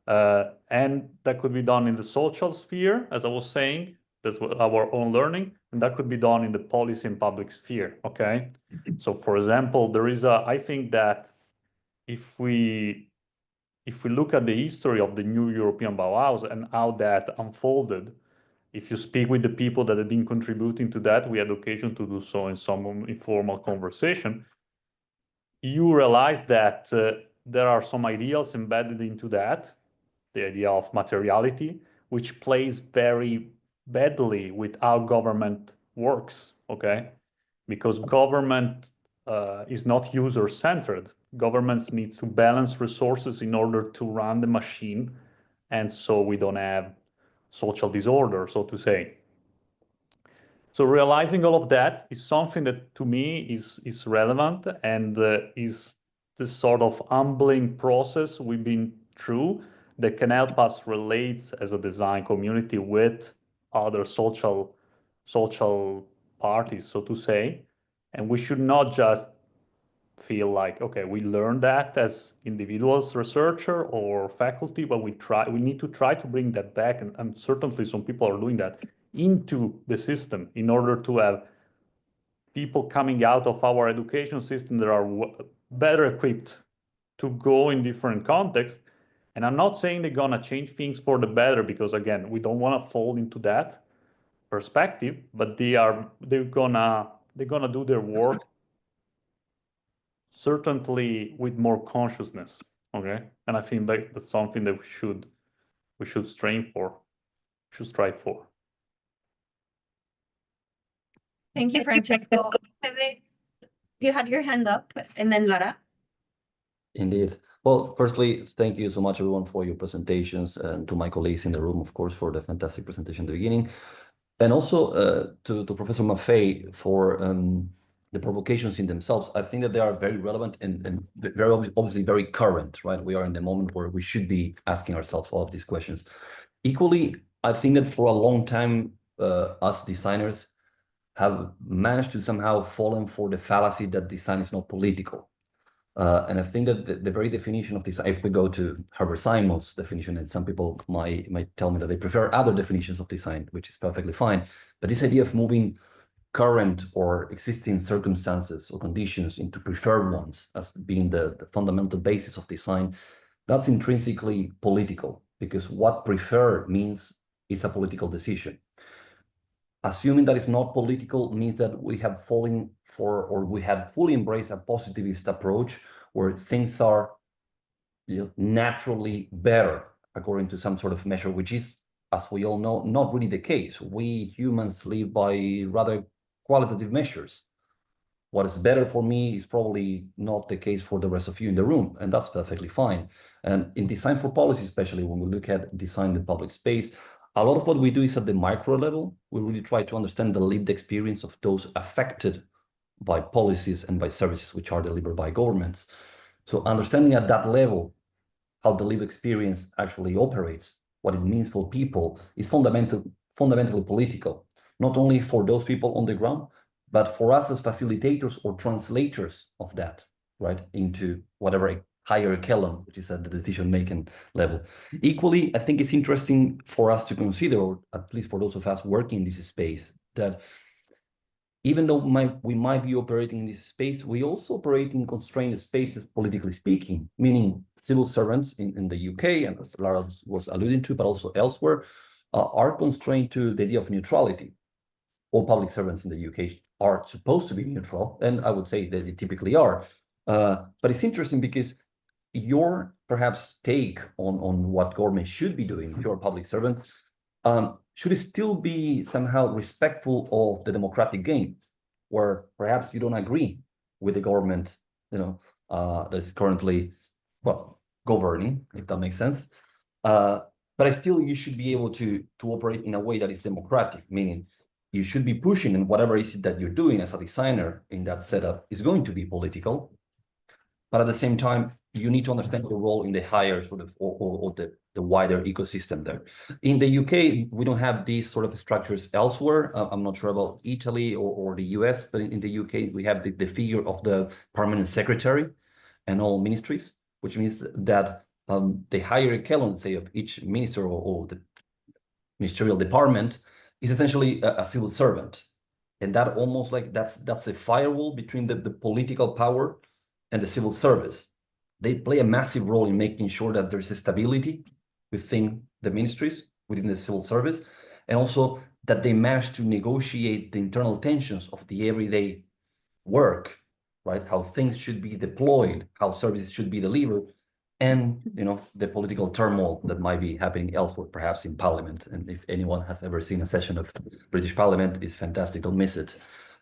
and that could be done in the social sphere, as I was saying. That's what our own learning, and that could be done in the policy and public sphere. Okay, so for example, I think that if we look at the history of the new European Bauhaus and how that unfolded, if you speak with the people that have been contributing to that, we had occasion to do so in some informal conversation, you realize that there are some ideals embedded into that, the idea of materiality, which plays very badly with how government works, okay? Because government is not user-centered. Governments need to balance resources in order to run the machine, and so we don't have social disorder, so to say. So realizing all of that is something that to me is relevant, and is the sort of humbling process we've been through that can help us relate as a design community with other social parties, so to say. And we should not just feel like, okay, we learned that as individuals, researcher or faculty, but we need to try to bring that back, and certainly some people are doing that, into the system in order to have people coming out of our education system that are better equipped to go in different contexts. And I'm not saying they're gonna change things for the better, because again, we don't want to fall into that perspective, but they're gonna do their work certainly with more consciousness. Okay, and I think that's something that we should strive for. Thank you, Francesco. You had your hand up, and then Lara. Indeed. Well, firstly, thank you so much, everyone, for your presentations, and to my colleagues in the room, of course, for the fantastic presentation at the beginning. And also to Professor Maffei for the provocations in themselves. I think that they are very relevant and very obviously very current, right? We are in the moment where we should be asking ourselves all of these questions. Equally, I think that for a long time, us designers have managed to somehow fallen for the fallacy that design is not political. And I think that the very definition of design, if we go to Herbert Simon's definition, and some people might tell me that they prefer other definitions of design, which is perfectly fine, but this idea of moving current or existing circumstances or conditions into preferred ones as being the fundamental basis of design that's intrinsically political, because what prefer means it's a political decision. Assuming that it's not political means that we have fallen for, or we have fully embraced a positivist approach where things are naturally better according to some sort of measure, which is, as we all know, not really the case. We humans live by rather qualitative measures. What is better for me is probably not the case for the rest of you in the room, and that's perfectly fine. And in design for policy, especially when we look at design the public space, a lot of what we do is at the micro level. We really try to understand the lived experience of those affected by policies and by services which are delivered by governments. So understanding at that level how the lived experience actually operates, what it means for people, is fundamentally political, not only for those people on the ground, but for us as facilitators or translators of that, right, into whatever higher echelon, which is at the decision-making level. Equally, I think it's interesting for us to consider, or at least for those of us working in this space, that even though we might be operating in this space, we also operate in constrained spaces, politically speaking, meaning civil servants in the UK, and as Lara was alluding to, but also elsewhere, are constrained to the idea of neutrality. All public servants in the UK are supposed to be neutral, and I would say that they typically are. But it's interesting because your perhaps take on what government should be doing, if you're a public servant, should still be somehow respectful of the democratic game, where perhaps you don't agree with the government, that is currently, well, governing, if that makes sense. But still, you should be able to operate in a way that is democratic, meaning you should be pushing, and whatever is it that you're doing as a designer in that setup is going to be political. But at the same time, you need to understand your role in the higher sort of, or the wider ecosystem there. In the UK, we don't have these sort of structures elsewhere. I'm not sure about Italy or the US, but in the UK, we have the figure of the permanent secretary and all ministries, which means that the higher echelon, say, of each minister or the ministerial department is essentially a civil servant. And that almost like that's a firewall between the political power and the civil service. They play a massive role in making sure that there's a stability within the ministries, within the civil service, and also that they manage to negotiate the internal tensions of the everyday work, right? How things should be deployed, how services should be delivered, and the political turmoil that might be happening elsewhere, perhaps in Parliament. And if anyone has ever seen a session of British Parliament, it's fantastic, don't miss it.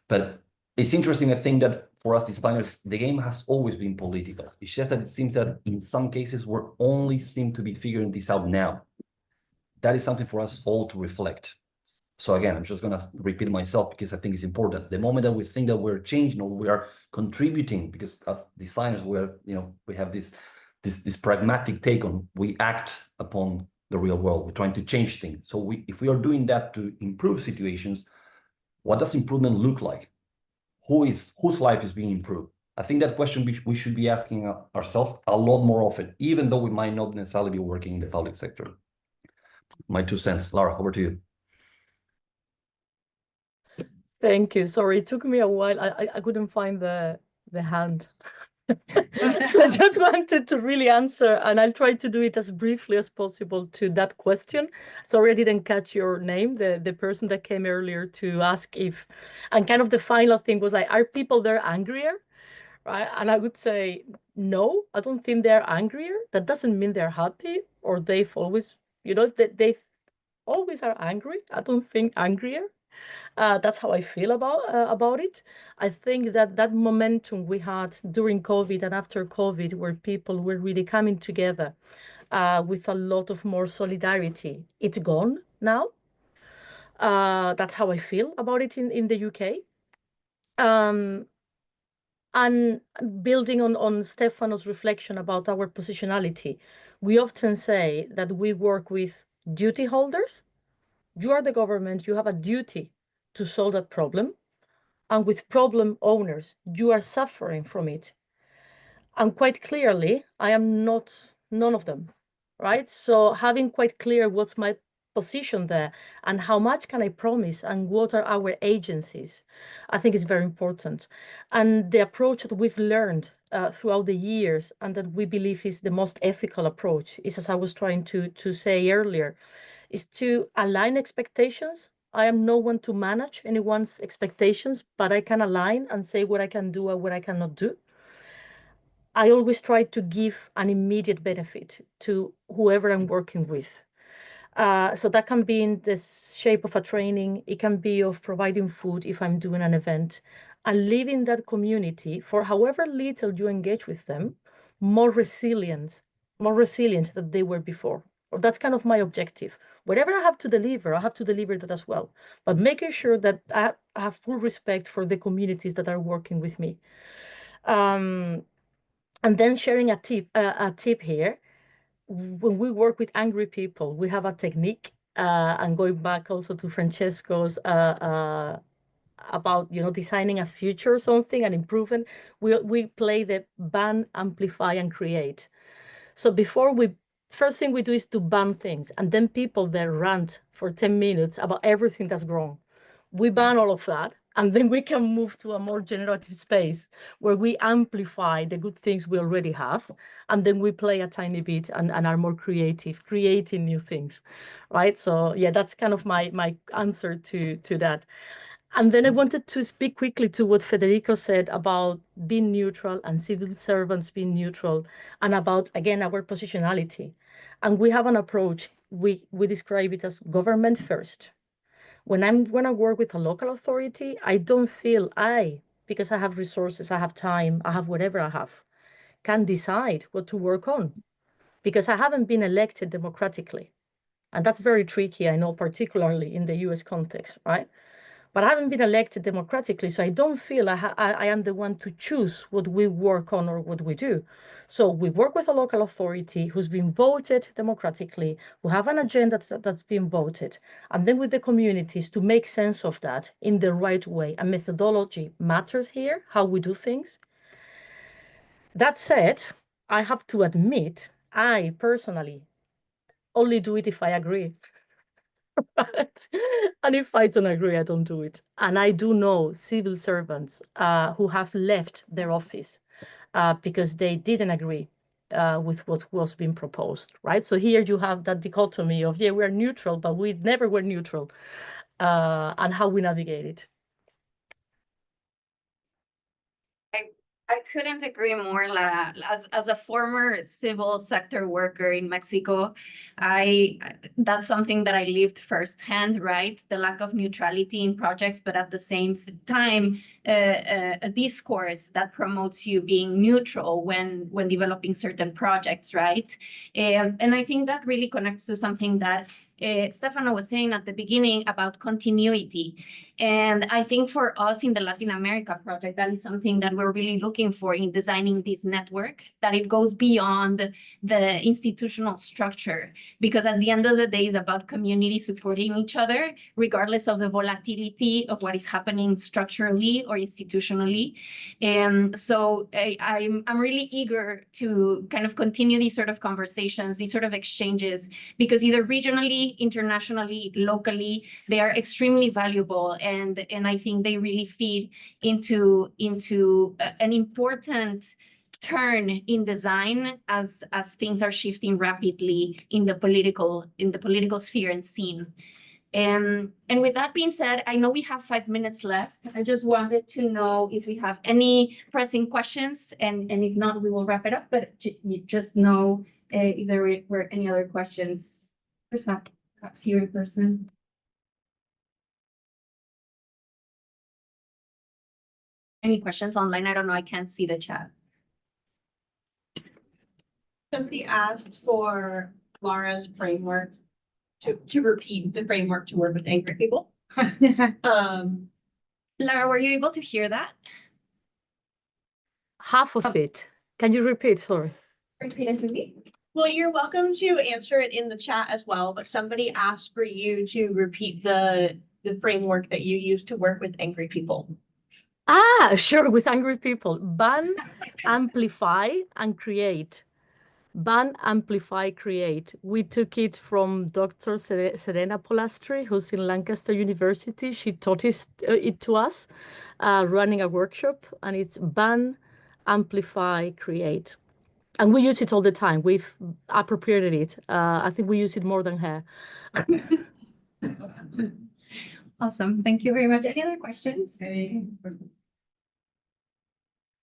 But it's interesting, I think, that for us designers, the game has always been political. It's just that it seems that in some cases we're only seem to be figuring this out now. That is something for us all to reflect. So again, I'm just going to repeat myself because I think it's important. The moment that we think that we're changing or we are contributing, because as designers, we have this pragmatic take on, we act upon the real world. We're trying to change things. So if we are doing that to improve situations, what does improvement look like? Whose life is being improved? I think that question we should be asking ourselves a lot more often, even though we might not necessarily be working in the public sector. My 2 cents. Lara, over to you. Thank you. Sorry, it took me a while. I couldn't find the hand. So I just wanted to really answer, and I'll try to do it as briefly as possible to that question. Sorry, I didn't catch your name, the person that came earlier to ask if, and kind of the final thing was like, are people there angrier? Right? And I would say, no, I don't think they're angrier. That doesn't mean they're happy or they've always, they always are angry. I don't think angrier. That's how I feel about it. I think that momentum we had during COVID and after COVID, where people were really coming together with a lot of more solidarity, it's gone now. That's how I feel about it in the UK. And building on Stefano's reflection about our positionality, we often say that we work with duty holders. You are the government, you have a duty to solve that problem. And with problem owners, you are suffering from it. And quite clearly, I am none of them, right? So having quite clear what's my position there and how much can I promise and what are our agencies, I think is very important. And the approach that we've learned throughout the years, and that we believe is the most ethical approach, is, as I was trying to say earlier, is to align expectations. I am no one to manage anyone's expectations, but I can align and say what I can do and what I cannot do. I always try to give an immediate benefit to whoever I'm working with. So that can be in the shape of a training. It can be of providing food if I'm doing an event, and leaving that community, for however little you engage with them, more resilient than they were before. Or that's kind of my objective. Whatever I have to deliver, I have to deliver that as well. But making sure that I have full respect for the communities that are working with me. And then sharing a tip here. When we work with angry people, we have a technique, and going back also to Francesco's about designing a future or something and improving. We play the ban, amplify, and create. So first thing we do is to ban things, and then people then rant for 10 minutes about everything that's wrong. We ban all of that, and then we can move to a more generative space where we amplify the good things we already have, and then we play a tiny bit and are more creative, creating new things, right? So yeah, that's kind of my answer to that. And then I wanted to speak quickly to what Federico said about being neutral and civil servants being neutral, and about, again, our positionality. And we have an approach, we describe it as government first. When I'm going to work with a local authority, I don't feel because I have resources, I have time, I have whatever I have, can decide what to work on, because I haven't been elected democratically. And that's very tricky, I know, particularly in the US context, right? But I haven't been elected democratically, so I don't feel I am the one to choose what we work on or what we do. So we work with a local authority who's been voted democratically, who have an agenda that's been voted, and then with the communities to make sense of that in the right way. And methodology matters here, how we do things. That said, I have to admit, I personally only do it if I agree. And if I don't agree, I don't do it. And I do know civil servants who have left their office because they didn't agree with what was being proposed, right? So here you have that dichotomy of, yeah, we're neutral, but we never were neutral, and how we navigate it. I couldn't agree more, Lara. As a former civil sector worker in Mexico, that's something that I lived firsthand, right? The lack of neutrality in projects, but at the same time, a discourse that promotes you being neutral when developing certain projects, right? And I think that really connects to something that Stefano was saying at the beginning about continuity. And I think for us in the Latin America project, that is something that we're really looking for in designing this network, that it goes beyond the institutional structure, because at the end of the day, it's about community supporting each other, regardless of the volatility of what is happening structurally or institutionally. And so I'm really eager to kind of continue these sort of conversations, these sort of exchanges, because either regionally, internationally, locally, they are extremely valuable, and I think they really feed into an important turn in design as things are shifting rapidly in the political sphere and scene. And with that being said, I know we have 5 minutes left. I just wanted to know if we have any pressing questions, and if not, we will wrap it up. But you just know if there were any other questions. Perhaps here in person. Any questions online? I don't know. I can't see the chat. Somebody asked for Lara's framework to repeat the framework to work with angry people. Lara, were you able to hear that? Half of it. Can you repeat? Sorry. Repeat it to me. Well, you're welcome to answer it in the chat as well, but somebody asked for you to repeat the framework that you use to work with angry people. Sure, with angry people. Ban, amplify, and create. Ban, amplify, create. We took it from Dr. Serena Polastri, who's in Lancaster University. She taught it to us, running a workshop, and it's ban, amplify, create. And we use it all the time. We've appropriated it. I think we use it more than hair. Awesome. Thank you very much. Any other questions?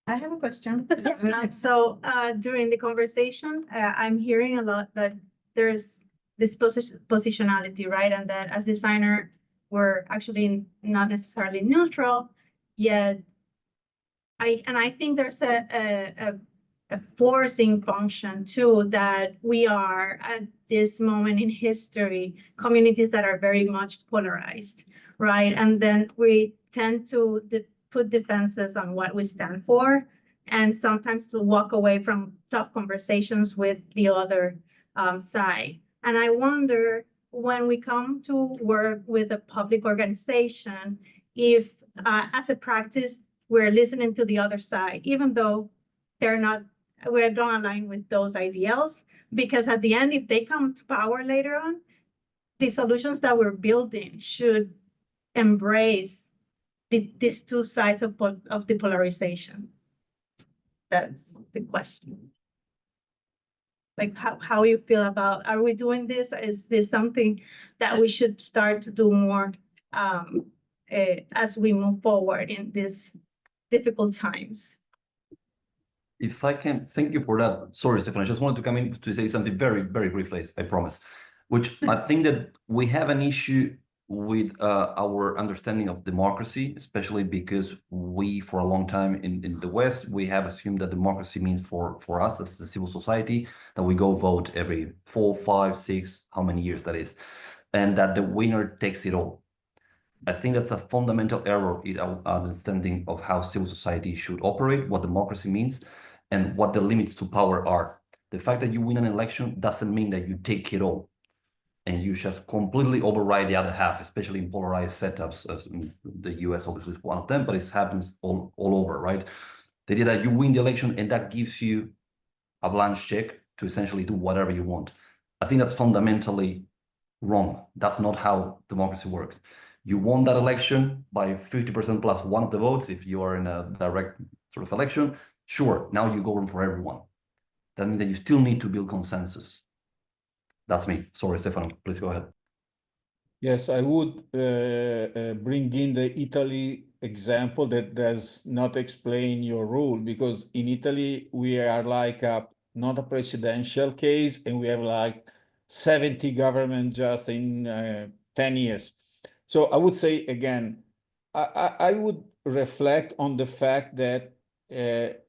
I have a question. Yes, ma'am. So during the conversation, I'm hearing a lot that there's this positionality, right? And that as designer, we're actually not necessarily neutral, yet I think there's a forcing function too, that we are at this moment in history, communities that are very much polarized, right? And then we tend to put defenses on what we stand for, and sometimes to walk away from tough conversations with the other side. And I wonder, when we come to work with a public organization, if as a practice, we're listening to the other side, even though we don't align with those ideals, because at the end, if they come to power later on, the solutions that we're building should embrace these two sides of the polarization. That's the question. Like how you feel about, are we doing this? Is this something that we should start to do more as we move forward in these difficult times? If I can, thank you for that. Sorry, Stefano, I just wanted to come in to say something very, very briefly, I promise, which I think that we have an issue with our understanding of democracy, especially because we, for a long time in the West, we have assumed that democracy means for us as a civil society, that we go vote every 4, 5, 6, how many years that is, and that the winner takes it all. I think that's a fundamental error in our understanding of how civil society should operate, what democracy means, and what the limits to power are. The fact that you win an election doesn't mean that you take it all and you just completely override the other half, especially in polarized setups. The US obviously is one of them, but it happens all over, right? The idea that you win the election and that gives you a blank check to essentially do whatever you want. I think that's fundamentally wrong. That's not how democracy works. You won that election by 50% plus one of the votes if you are in a direct sort of election. Sure, now you govern for everyone. That means that you still need to build consensus. That's me. Sorry, Stefano, please go ahead. Yes, I would bring in the Italy example that does not explain your rule, because in Italy, we are like not a presidential case, and we have like 70 government just in 10 years. So I would say, again, I would reflect on the fact that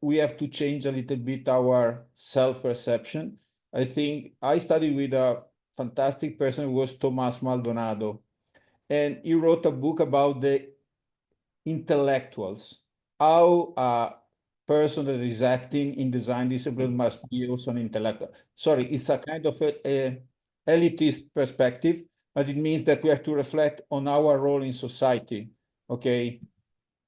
we have to change a little bit our self-perception. I think I studied with a fantastic person who was Tomás Maldonado, and he wrote a book about the intellectuals, how a person that is acting in design discipline must be also an intellectual. Sorry, it's a kind of a elitist perspective, but it means that we have to reflect on our role in society, okay?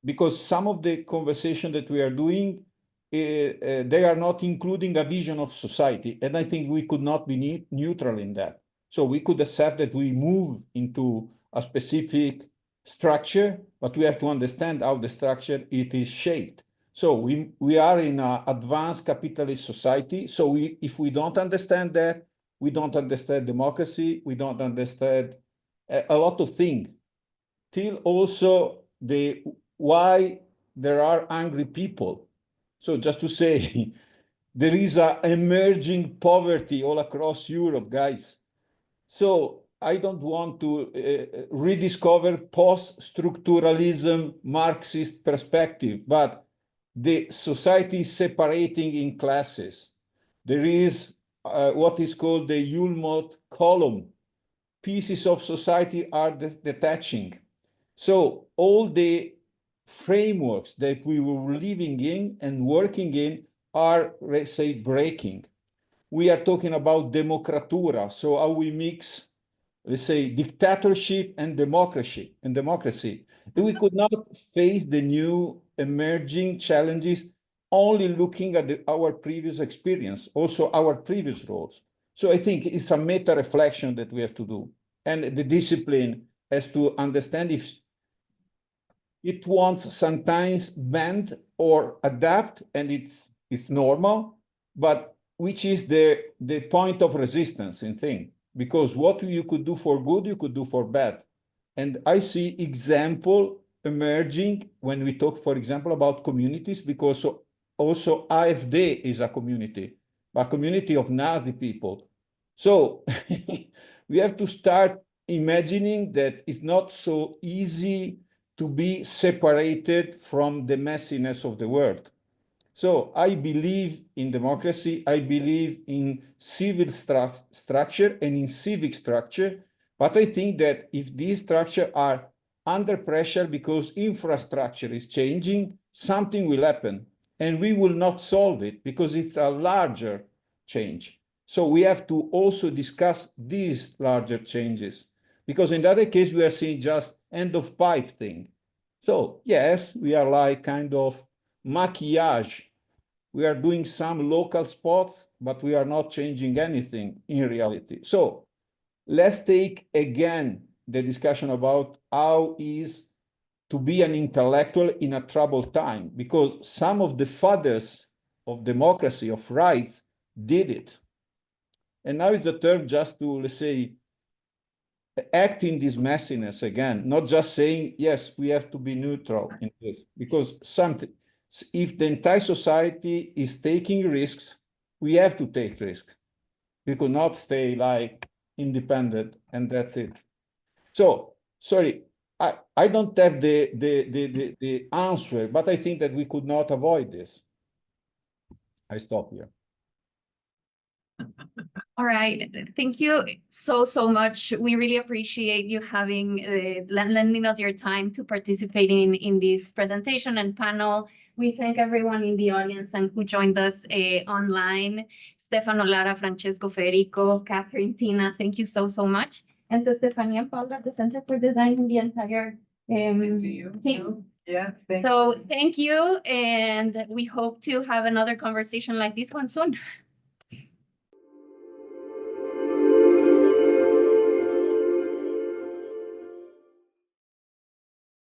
Because some of the conversation that we are doing, they are not including a vision of society. And I think we could not be neutral in that. So we could accept that we move into a specific structure, but we have to understand how the structure it is shaped. So we are in an advanced capitalist society. So if we don't understand that, we don't understand democracy, we don't understand a lot of things. Till also why there are angry people. So just to say, there is an emerging poverty all across Europe, guys. So I don't want to rediscover post-structuralism Marxist perspective, but the society is separating in classes. There is what is called the Ulmot column. Pieces of society are detaching. So all the frameworks that we were living in and working in are, let's say, breaking. We are talking about democratura, so how we mix, let's say, dictatorship and democracy. And we could not face the new emerging challenges only looking at our previous experience, also our previous roles. So I think it's a meta-reflection that we have to do. And the discipline has to understand if it wants sometimes bend or adapt, and it's normal, but which is the point of resistance in thing, because what you could do for good, you could do for bad. And I see example emerging when we talk, for example, about communities, because also AfD is a community of Nazi people. So we have to start imagining that it's not so easy to be separated from the messiness of the world. So I believe in democracy, I believe in civil structure and in civic structure, but I think that if these structures are under pressure because infrastructure is changing, something will happen, and we will not solve it because it's a larger change. So we have to also discuss these larger changes, because in the other case, we are seeing just end of pipe thing. So yes, we are like kind of maquillage. We are doing some local spots, but we are not changing anything in reality. So let's take again the discussion about how is to be an intellectual in a troubled time, because some of the fathers of democracy, of rights, did it. And now is the turn just to, let's say, act in this messiness again, not just saying, yes, we have to be neutral in this, because if the entire society is taking risks, we have to take risks. We could not stay like independent and that's it. So, sorry, I don't have the answer, but I think that we could not avoid this. I stop here. All right, thank you so much. We really appreciate you having lending us your time to participate in this presentation and panel. We thank everyone in the audience and who joined us online. Stefano, Lara, Francesco, Federico, Catherine, Tina, thank you so much. And to Stefania and Paula, the Center for Design, and the entire team. Yeah. So thank you, and we hope to have another conversation like this one soon.